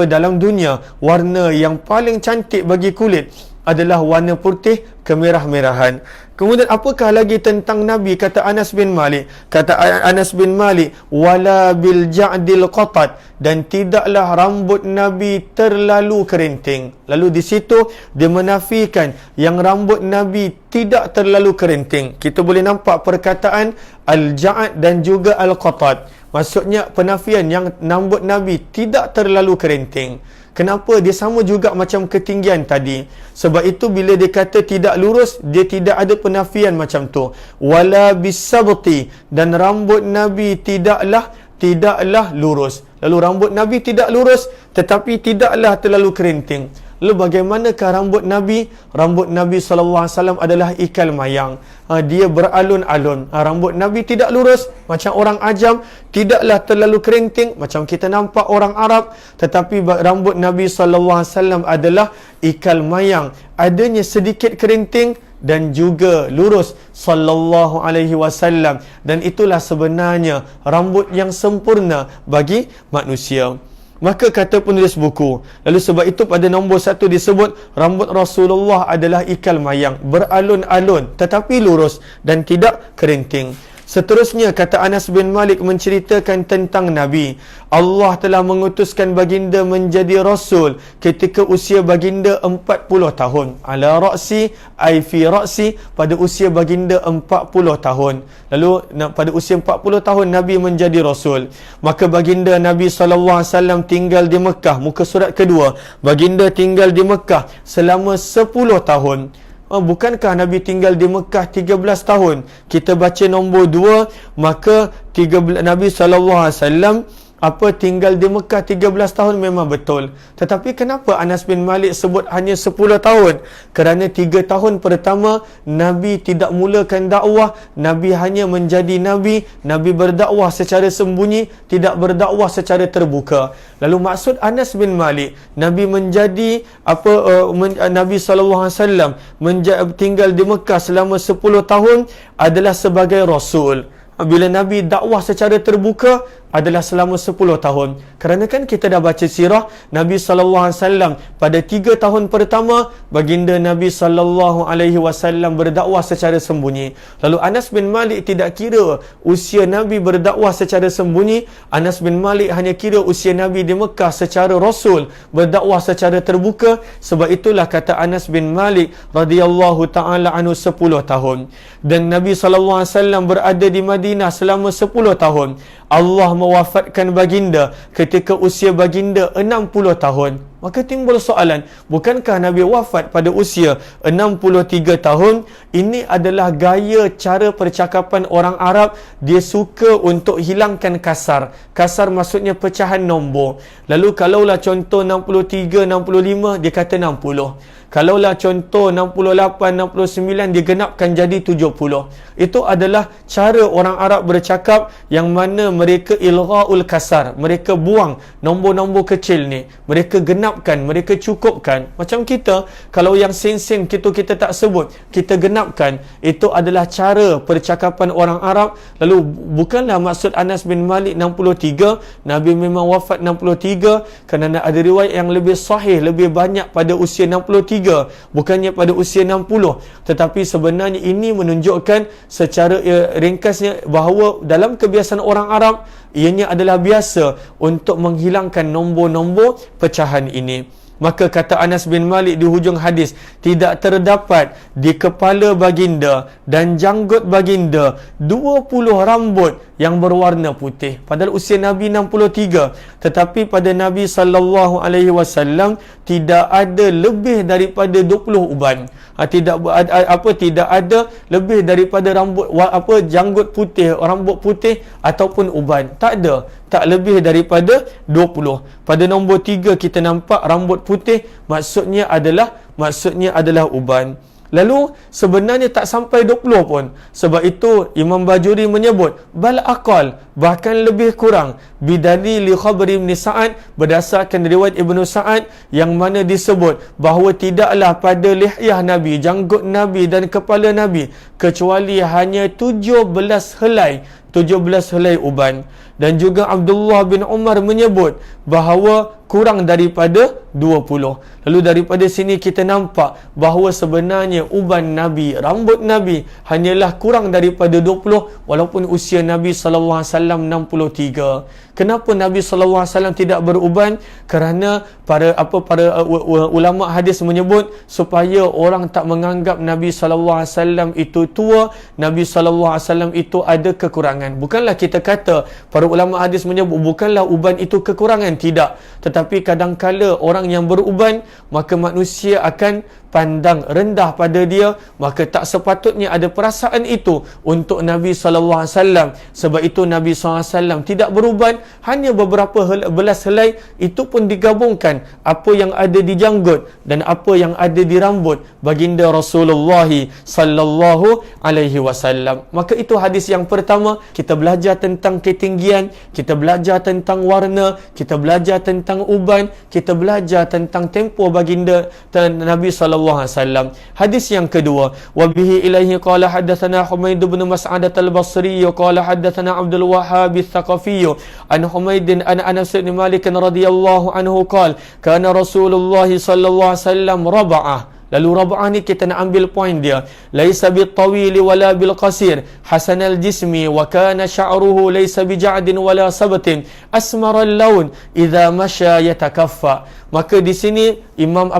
dalam dunia, warna yang paling cantik bagi kulit adalah warna putih kemerah-merahan. Kemudian apakah lagi tentang Nabi? Kata Anas bin Malik, wala bil ja'dil qatat, dan tidaklah rambut Nabi terlalu kerinting. Lalu di situ dia menafikan yang rambut Nabi tidak terlalu kerinting. Kita boleh nampak perkataan al-ja'd dan juga al-qatat. Maksudnya penafian yang rambut Nabi tidak terlalu kerinting. Kenapa? Dia sama juga macam ketinggian tadi. Sebab itu bila dia kata tidak lurus, dia tidak ada penafian macam tu. Wala bisabti, dan rambut Nabi tidaklah lurus. Lalu rambut Nabi tidak lurus, tetapi tidaklah terlalu kerinting. Lalu bagaimanakah rambut Nabi? Rambut Nabi SAW adalah ikal mayang. Dia beralun-alun. Rambut Nabi tidak lurus macam orang ajam, tidaklah terlalu kerinting macam kita nampak orang Arab, tetapi rambut Nabi SAW adalah ikal mayang, adanya sedikit kerinting dan juga lurus sallallahu alaihi wasallam. Dan itulah sebenarnya rambut yang sempurna bagi manusia. Maka kata penulis buku, lalu sebab itu pada nombor 1 disebut rambut Rasulullah adalah ikal mayang, beralun-alun tetapi lurus dan tidak kerinting. Seterusnya kata Anas bin Malik menceritakan tentang Nabi. Allah telah mengutuskan baginda menjadi Rasul ketika usia baginda 40 tahun. Ala ra'si, ay fi ra'si, pada usia baginda 40 tahun. Lalu pada usia 40 tahun Nabi menjadi Rasul. Maka baginda Nabi SAW tinggal di Mekah. Muka surat kedua. Baginda tinggal di Mekah selama 10 tahun. Bukankah Nabi tinggal di Mekah 13 tahun? Kita baca nombor 2, maka Nabi SAW tinggal di Mekah 13 tahun memang betul. Tetapi kenapa Anas bin Malik sebut hanya 10 tahun? Kerana 3 tahun pertama Nabi tidak mulakan dakwah, Nabi hanya menjadi Nabi. Nabi berdakwah secara sembunyi, tidak berdakwah secara terbuka. Lalu maksud Anas bin Malik, Nabi menjadi Nabi SAW tinggal di Mekah selama 10 tahun adalah sebagai Rasul. Bila Nabi dakwah secara terbuka, adalah selama 10 tahun. Kerana kan kita dah baca sirah Nabi SAW pada 3 tahun pertama, baginda Nabi SAW berdakwah secara sembunyi. Lalu Anas bin Malik tidak kira usia Nabi berdakwah secara sembunyi. Anas bin Malik hanya kira usia Nabi di Mekah secara Rasul berdakwah secara terbuka. Sebab itulah kata Anas bin Malik radhiyallahu ta'ala anhu 10 tahun. Dan Nabi SAW berada di Madinah selama 10 tahun. Allah mewafatkan baginda ketika usia baginda 60 tahun. Maka timbul soalan, bukankah Nabi wafat pada usia 63 tahun? Ini adalah gaya cara percakapan orang Arab. Dia suka untuk hilangkan kasar. Kasar maksudnya pecahan nombor. Lalu kalaulah contoh 63, 65, dia kata 60. Kalaulah contoh 68, 69, digenapkan jadi 70. Itu adalah cara orang Arab bercakap yang mana mereka ilghaul kasar. Mereka buang nombor-nombor kecil ni. Mereka genapkan, mereka cukupkan. Macam kita, kalau yang sen-sen kita tak sebut, kita genapkan. Itu adalah cara percakapan orang Arab. Lalu bukanlah maksud Anas bin Malik 63. Nabi memang wafat 63. Kerana ada riwayat yang lebih sahih, lebih banyak pada usia 63. Bukannya pada usia 60. Tetapi sebenarnya ini menunjukkan secara ringkasnya bahawa dalam kebiasaan orang Arab, ianya adalah biasa untuk menghilangkan nombor-nombor pecahan ini. Maka kata Anas bin Malik di hujung hadis, tidak terdapat di kepala baginda dan janggut baginda 20 rambut yang berwarna putih. Padahal usia Nabi 63. Tetapi pada Nabi SAW tidak ada lebih daripada 20 uban. Tidak ada lebih daripada janggut putih, rambut putih ataupun uban. Tak ada. Tak lebih daripada 20. Pada nombor 3 kita nampak rambut putih, maksudnya adalah uban. Lalu sebenarnya tak sampai 20 pun. Sebab itu Imam Bajuri menyebut bal aqal, bahkan lebih kurang, bidali li khabri Ibn Sa'ad, berdasarkan riwayat Ibnu Sa'ad yang mana disebut bahawa tidaklah pada lihyah Nabi, janggut Nabi dan kepala Nabi kecuali hanya 17 helai uban. Dan juga Abdullah bin Umar menyebut bahawa kurang daripada 20. Lalu daripada sini kita nampak bahawa sebenarnya uban Nabi, rambut Nabi hanyalah kurang daripada 20 walaupun usia Nabi SAW 63. Kenapa Nabi SAW tidak beruban? Kerana para ulama hadis menyebut supaya orang tak menganggap Nabi SAW itu tua, Nabi SAW itu ada kekurangan. Bukanlah kita kata, para ulama hadis menyebut bukanlah uban itu kekurangan, tidak. Tetapi kadangkala orang yang beruban, maka manusia akan pandang rendah pada dia, maka tak sepatutnya ada perasaan itu untuk Nabi SAW. Sebab itu Nabi SAW tidak beruban, hanya beberapa belas helai. Itu pun digabungkan apa yang ada di janggut dan apa yang ada di rambut baginda Rasulullah SAW. Maka itu hadis yang pertama. Kita belajar tentang ketinggian, kita belajar tentang warna, kita belajar tentang uban, kita belajar tentang tempoh baginda Nabi SAW. Hadis yang kedua, wa bihi ilaihi qala haddatsana Humaid bin Mas'ad al-Basri qala haddatsana Abdul Wahhab al-Thaqafi an Humaid an Anas bin Malik radhiyallahu anhu qala kana Rasulullah sallallahu alaihi wasallam raba'ah. Lalu raba'ah ni kita nak ambil poin dia. Laisa bil-tawil wala bil-qasir, hasan al-jismi wa kana sya'ruhu laisa bija'din wala sabatin, asmar al-lawn idza masya yatakaffa. Maka di sini Imam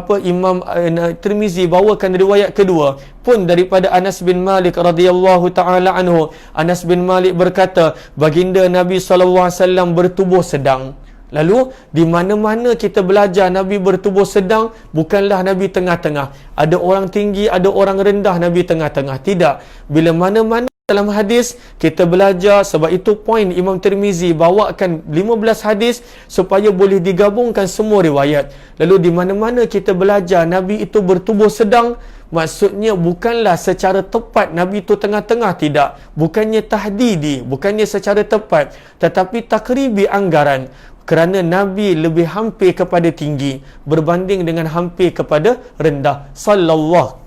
Tirmizi bawakan riwayat kedua pun daripada Anas bin Malik radhiyallahu taala anhu. Anas bin Malik berkata, baginda Nabi sallallahu alaihi wasallam bertubuh sedang. Lalu di mana-mana kita belajar Nabi bertubuh sedang, bukanlah Nabi tengah-tengah. Ada orang tinggi, ada orang rendah, Nabi tengah-tengah. Tidak. Bila mana-mana dalam hadis kita belajar, sebab itu poin Imam Tirmizi bawakan 15 hadis supaya boleh digabungkan semua riwayat. Lalu di mana-mana kita belajar Nabi itu bertubuh sedang, maksudnya bukanlah secara tepat Nabi itu tengah-tengah, tidak. Bukannya tahdidi, bukannya secara tepat, tetapi takribi anggaran. Kerana Nabi lebih hampir kepada tinggi berbanding dengan hampir kepada rendah sallallahu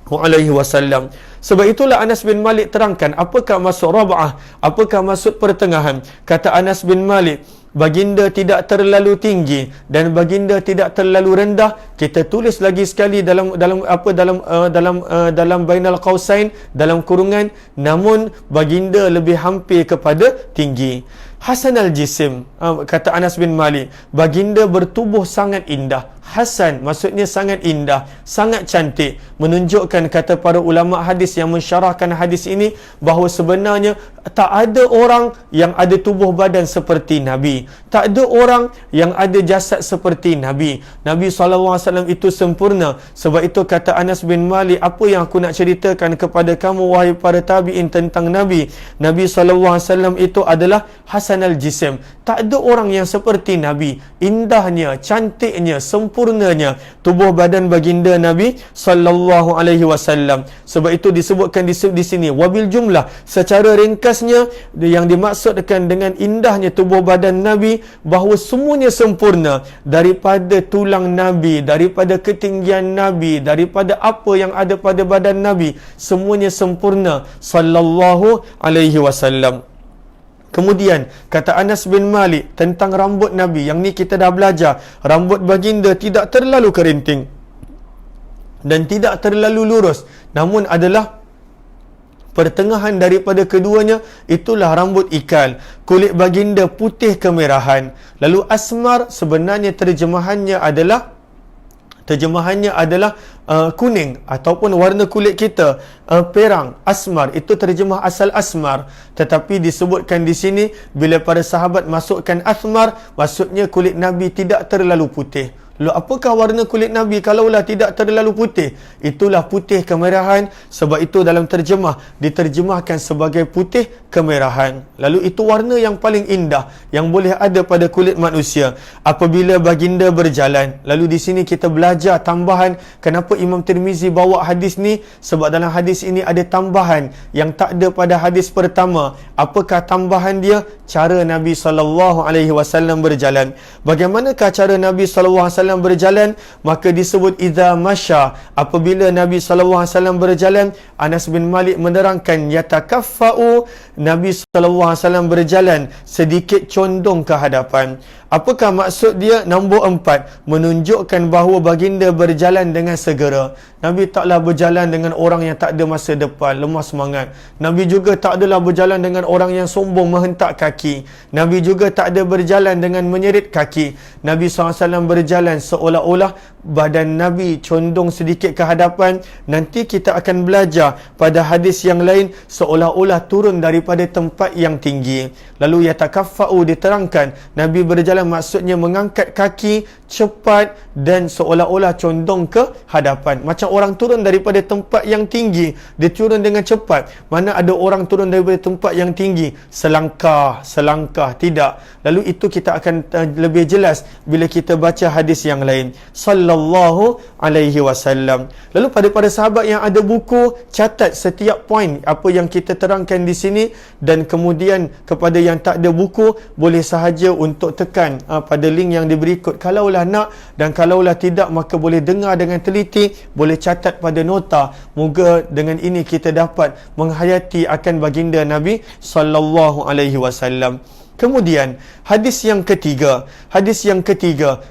alaihi wasallam. Sebab itulah Anas bin Malik terangkan apakah maksud rab'ah, apakah maksud pertengahan. Kata Anas bin Malik, baginda tidak terlalu tinggi dan baginda tidak terlalu rendah. Kita tulis lagi sekali dalam bainal qausain, dalam kurungan, namun baginda lebih hampir kepada tinggi. Hasan al-Jisim, kata Anas bin Malik, baginda bertubuh sangat indah. Hasan maksudnya sangat indah, sangat cantik, menunjukkan, kata para ulama hadis yang mensyarahkan hadis ini, bahawa sebenarnya tak ada orang yang ada tubuh badan seperti Nabi, tak ada orang yang ada jasad seperti Nabi. Nabi SAW itu sempurna. Sebab itu kata Anas bin Malik, apa yang aku nak ceritakan kepada kamu wahai para tabi'in tentang Nabi, Nabi SAW itu adalah Hasan al-Jisim. Tak ada orang yang seperti Nabi, indahnya, cantiknya, sempurnanya tubuh badan baginda Nabi sallallahu alaihi wasallam. Sebab itu disebutkan di sini, wabil jumlah, secara ringkasnya yang dimaksudkan dengan indahnya tubuh badan Nabi, bahawa semuanya sempurna, daripada tulang Nabi, daripada ketinggian Nabi, daripada apa yang ada pada badan Nabi, semuanya sempurna sallallahu alaihi wasallam. Kemudian kata Anas bin Malik tentang rambut Nabi, yang ni kita dah belajar, rambut baginda tidak terlalu kerinting dan tidak terlalu lurus, namun adalah pertengahan daripada keduanya. Itulah rambut ikal. Kulit baginda putih kemerahan. Lalu asmar sebenarnya terjemahannya adalah kuning, ataupun warna kulit kita perang. Asmar itu terjemah asal asmar, tetapi disebutkan di sini bila para sahabat masukkan asmar, maksudnya kulit Nabi tidak terlalu putih. Lalu apakah warna kulit Nabi kalaulah tidak terlalu putih? Itulah putih kemerahan. Sebab itu dalam terjemah diterjemahkan sebagai putih kemerahan. Lalu itu warna yang paling indah yang boleh ada pada kulit manusia apabila baginda berjalan. Lalu di sini kita belajar tambahan, kenapa Imam Tirmizi bawa hadis ni? Sebab dalam hadis ini ada tambahan yang tak ada pada hadis pertama. Apakah tambahan dia? Cara Nabi SAW berjalan. Bagaimanakah cara Nabi SAW berjalan? Maka disebut idza masya, apabila Nabi SAW berjalan. Anas bin Malik menerangkan, yatakaffa'u, Nabi SAW berjalan sedikit condong ke hadapan. Apakah maksud dia? Nombor 4, menunjukkan bahawa baginda berjalan dengan segera. Nabi taklah berjalan dengan orang yang tak ada masa depan, lemah semangat. Nabi juga tak adalah berjalan dengan orang yang sombong, menghentak kaki. Nabi juga tak ada berjalan dengan menyerit kaki. Nabi SAW berjalan seolah-olah badan Nabi condong sedikit ke hadapan. Nanti kita akan belajar pada hadis yang lain, seolah-olah turun daripada tempat yang tinggi. Lalu yatakaffa'u diterangkan, Nabi berjalan maksudnya mengangkat kaki cepat dan seolah-olah condong ke hadapan. Macam orang turun daripada tempat yang tinggi, dia turun dengan cepat. Mana ada orang turun daripada tempat yang tinggi selangkah, tidak. Lalu itu kita akan lebih jelas bila kita baca hadis yang lain. Sallallahu alaihi wasallam. Lalu pada sahabat yang ada buku, catat setiap poin apa yang kita terangkan di sini, dan kemudian kepada yang tak ada buku, boleh sahaja untuk tekan pada link yang diberi ikut kalaulah nak, dan kalaulah tidak maka boleh dengar dengan teliti, boleh catat pada nota. Moga dengan ini kita dapat menghayati akan baginda Nabi sallallahu alaihi wasallam. Kemudian hadis yang ketiga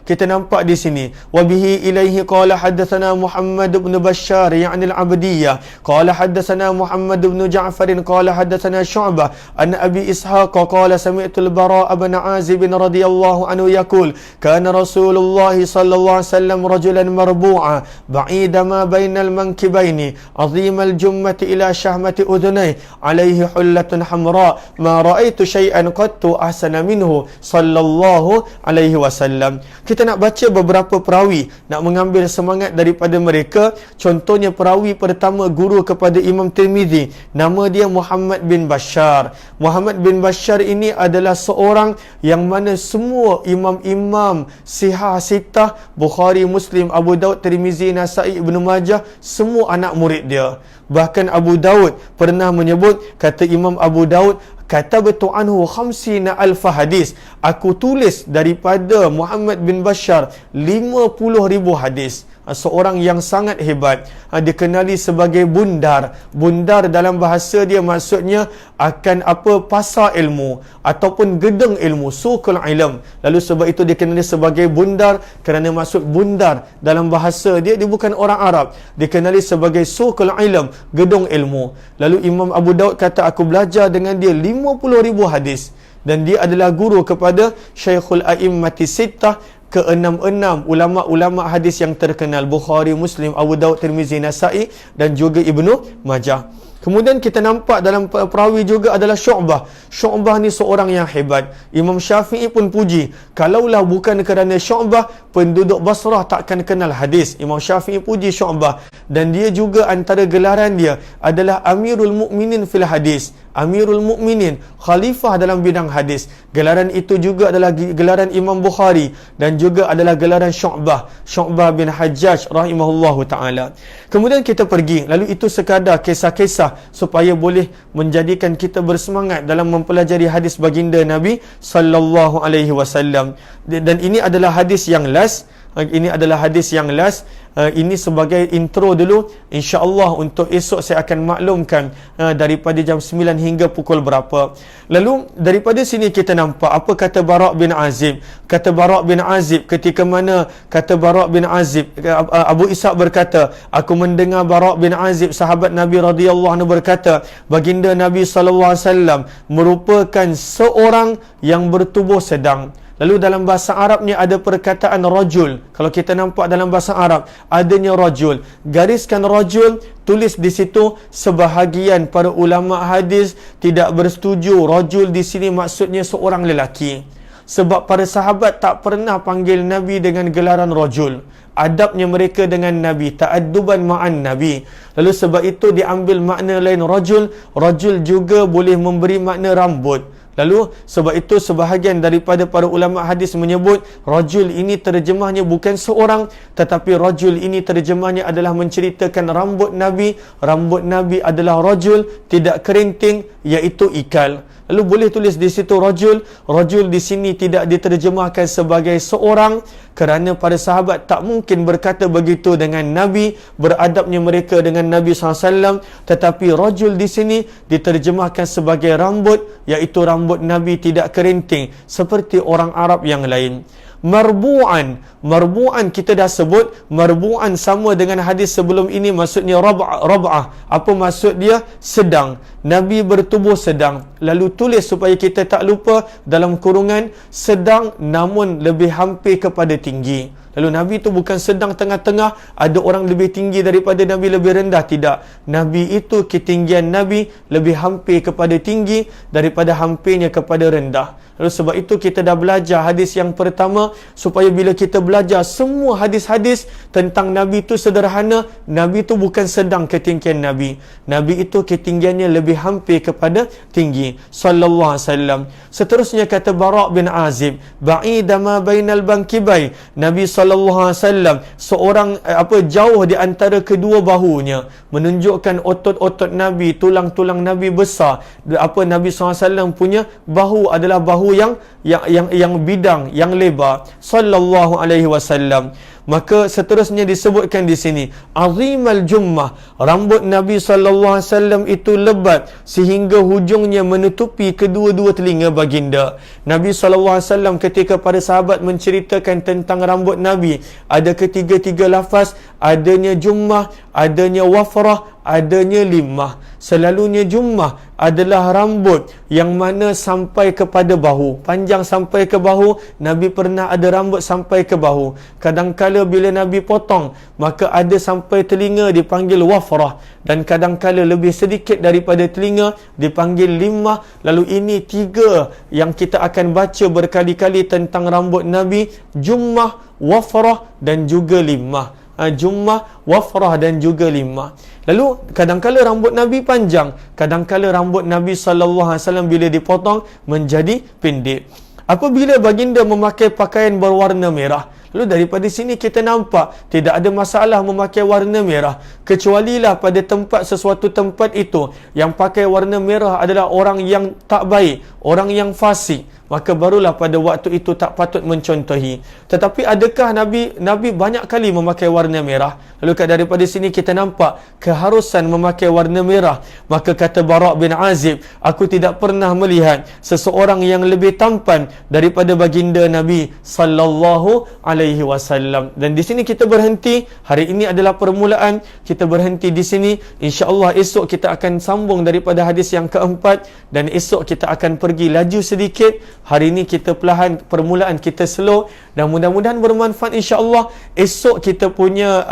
kita nampak di sini, wabihi ilaihi qala haddatsana Muhammad bin Bashar ya'ni al-Abdiyah qala haddatsana Muhammad bin Ja'far qala haddatsana Syu'bah an Abi Ishaq qala sami'tu al-Bara' bin Azib radhiyallahu anhu yaqul kana Rasulullah sallallahu alaihi wasallam rajulan marbu'a ba'ida ma bainal mankibaini 'azim al-jummati ila shahmati udhunayhi alaihi hullatun hamra ma ra'aitu shay'an qattu ahsana minhu sallallahu alaihi wasallam. Kita nak baca beberapa perawi, nak mengambil semangat daripada mereka. Contohnya perawi pertama, guru kepada Imam Tirmizi, nama dia Muhammad bin Bashar. Muhammad bin Bashar ini adalah seorang yang mana semua imam-imam sihah sitah, Bukhari, Muslim, Abu Daud, Tirmizi, Nasai, Ibnu Majah, semua anak murid dia. Bahkan Abu Daud pernah menyebut, kata Imam Abu Daud, katabtu anhu 50,000 hadis, aku tulis daripada Muhammad bin Bashar 50,000 hadis. seorang yang sangat hebat, dikenali sebagai bundar. Bundar dalam bahasa dia maksudnya akan pasar ilmu ataupun gedung ilmu, suqul ilm. Lalu sebab itu dikenali sebagai bundar kerana maksud bundar dalam bahasa dia bukan orang Arab, dikenali sebagai suqul ilm, gedung ilmu. Lalu Imam Abu Daud kata, aku belajar dengan dia 50,000 hadis, dan dia adalah guru kepada Syekhul A'immati Sittah, ke-6 ulama-ulama hadis yang terkenal, Bukhari, Muslim, Abu Daud, Tirmizi, Nasa'i dan juga Ibnu Majah. Kemudian kita nampak dalam perawi juga adalah Syu'bah. Syu'bah ni seorang yang hebat. Imam Syafi'i pun puji, kalaulah bukan kerana Syu'bah, penduduk Basrah takkan kenal hadis. Imam Syafi'i puji Syu'bah, dan dia juga antara gelaran dia adalah Amirul Mukminin fil hadis. Amirul Mukminin, khalifah dalam bidang hadis. Gelaran itu juga adalah gelaran Imam Bukhari dan juga adalah gelaran Syu'bah bin Hajjaj rahimahullahu ta'ala. Kemudian kita pergi, lalu itu sekadar kisah-kisah supaya boleh menjadikan kita bersemangat dalam mempelajari hadis baginda Nabi sallallahu alaihi wasallam. Dan ini adalah hadis yang last. Ini adalah hadis yang last. Ini sebagai intro dulu. InsyaAllah untuk esok saya akan maklumkan daripada jam 9 hingga pukul berapa. Lalu daripada sini kita nampak apa kata Bara' bin Azib. Kata Bara' bin Azib, ketika mana kata Bara' bin Azib, Abu Ishaq berkata, aku mendengar Bara' bin Azib sahabat Nabi radhiyallahu anhu berkata, baginda Nabi sallallahu alaihi wasallam merupakan seorang yang bertubuh sedang. Lalu dalam bahasa Arabnya ada perkataan rajul. Kalau kita nampak dalam bahasa Arab adanya rajul, gariskan rajul, tulis di situ. Sebahagian para ulama hadis tidak bersetuju rajul di sini maksudnya seorang lelaki, sebab para sahabat tak pernah panggil Nabi dengan gelaran rajul. Adabnya mereka dengan Nabi, ta'adduban ma'an Nabi. Lalu sebab itu diambil makna lain rajul. Rajul juga boleh memberi makna rambut. Lalu sebab itu sebahagian daripada para ulama hadis menyebut rajul ini terjemahnya bukan seorang, tetapi rajul ini terjemahnya adalah menceritakan rambut Nabi. Rambut Nabi adalah rajul, tidak kerinting, iaitu ikal. Lalu boleh tulis di situ rajul. Rajul di sini tidak diterjemahkan sebagai seorang kerana para sahabat tak mungkin berkata begitu dengan Nabi, beradabnya mereka dengan Nabi SAW. Tetapi rajul di sini diterjemahkan sebagai rambut, iaitu rambut Nabi tidak kerinting seperti orang Arab yang lain. Marbu'an kita dah sebut. Marbu'an sama dengan hadis sebelum ini, maksudnya rab'ah. Apa maksud dia? Sedang. Nabi bertubuh sedang. Lalu tulis supaya kita tak lupa dalam kurungan, sedang namun lebih hampir kepada tinggi. Lalu Nabi itu bukan sedang tengah-tengah, ada orang lebih tinggi daripada Nabi, lebih rendah, tidak. Nabi itu ketinggian Nabi lebih hampir kepada tinggi daripada hampirnya kepada rendah. Lalu sebab itu kita dah belajar hadis yang pertama, supaya bila kita belajar semua hadis-hadis tentang Nabi itu sederhana. Nabi itu bukan sedang ketinggian Nabi. Nabi itu ketinggiannya lebih hampir kepada tinggi sallallahu alaihi wasallam. Seterusnya kata Bara' bin Azib, ba'ida ma bainal bankibai. Nabi sallallahu alaihi wasallam seorang jauh di antara kedua bahunya, menunjukkan otot-otot Nabi, tulang-tulang Nabi besar. Nabi sallallahu alaihi wasallam punya bahu adalah bahu yang bidang, yang lebar sallallahu alaihi wasallam. Maka seterusnya disebutkan di sini azimal jummah, rambut Nabi sallallahu alaihi wasallam itu lebat sehingga hujungnya menutupi kedua-dua telinga baginda. Nabi sallallahu alaihi wasallam ketika para sahabat menceritakan tentang rambut Nabi, ada ketiga-tiga lafaz, adanya jummah, adanya wafrah, adanya limah. Selalunya jummah adalah rambut yang mana sampai kepada bahu, panjang sampai ke bahu. Nabi pernah ada rambut sampai ke bahu. Kadangkala bila Nabi potong, maka ada sampai telinga dipanggil wafrah, dan kadangkala lebih sedikit daripada telinga dipanggil limah. Lalu ini tiga yang kita akan baca berkali-kali tentang rambut Nabi: jummah, wafrah dan juga limah. Jummah, wafrah dan juga limah. Lalu kadangkala rambut Nabi panjang, kadangkala rambut Nabi sallallahu alaihi wasallam bila dipotong menjadi pendek. Apabila baginda memakai pakaian berwarna merah, lalu daripada sini kita nampak tidak ada masalah memakai warna merah, kecualilah pada sesuatu tempat itu yang pakai warna merah adalah orang yang tak baik, orang yang fasik, maka barulah pada waktu itu tak patut mencontohi. Tetapi adakah Nabi banyak kali memakai warna merah? Lalu daripada sini kita nampak keharusan memakai warna merah. Maka kata Bara' bin Azib, aku tidak pernah melihat seseorang yang lebih tampan daripada baginda Nabi sallallahu alaihi wasallam. Dan di sini kita berhenti. Hari ini adalah permulaan, kita berhenti di sini. Insya-Allah esok kita akan sambung daripada hadis yang keempat, dan esok kita akan pergi laju sedikit. Hari ini kita perlahan, permulaan kita slow, dan mudah-mudahan bermanfaat insya-Allah. Esok kita punya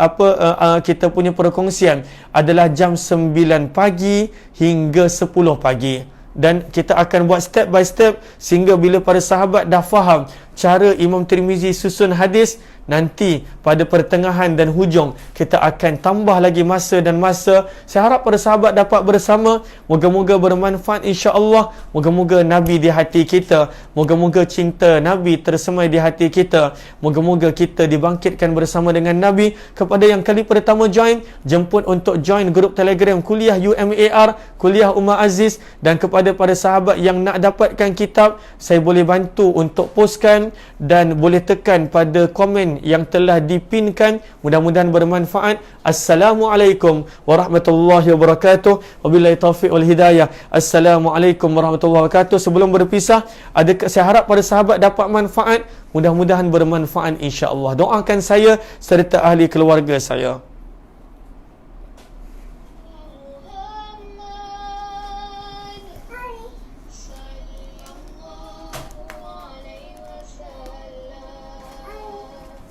kita punya perkongsian adalah jam 9 pagi hingga 10 pagi, dan kita akan buat step by step sehingga bila para sahabat dah faham cara Imam Tirmizi susun hadis, nanti pada pertengahan dan hujung kita akan tambah lagi masa dan masa. Saya harap para sahabat dapat bersama. Moga-moga bermanfaat insya-Allah. Moga-moga Nabi di hati kita, moga-moga cinta Nabi tersemai di hati kita. Moga-moga kita dibangkitkan bersama dengan Nabi. Kepada yang kali pertama join, jemput untuk join grup Telegram Kuliah UMAR, Kuliah Umar Aziz. Dan kepada para sahabat yang nak dapatkan kitab, saya boleh bantu untuk postkan, dan boleh tekan pada komen yang telah dipinkan. Mudah-mudahan bermanfaat. Assalamualaikum warahmatullahi wabarakatuh. Wabillahi taufiq wal hidayah. Assalamualaikum warahmatullahi wabarakatuh. Sebelum berpisah, saya harap para sahabat dapat manfaat. Mudah-mudahan bermanfaat insya-Allah. Doakan saya serta ahli keluarga saya.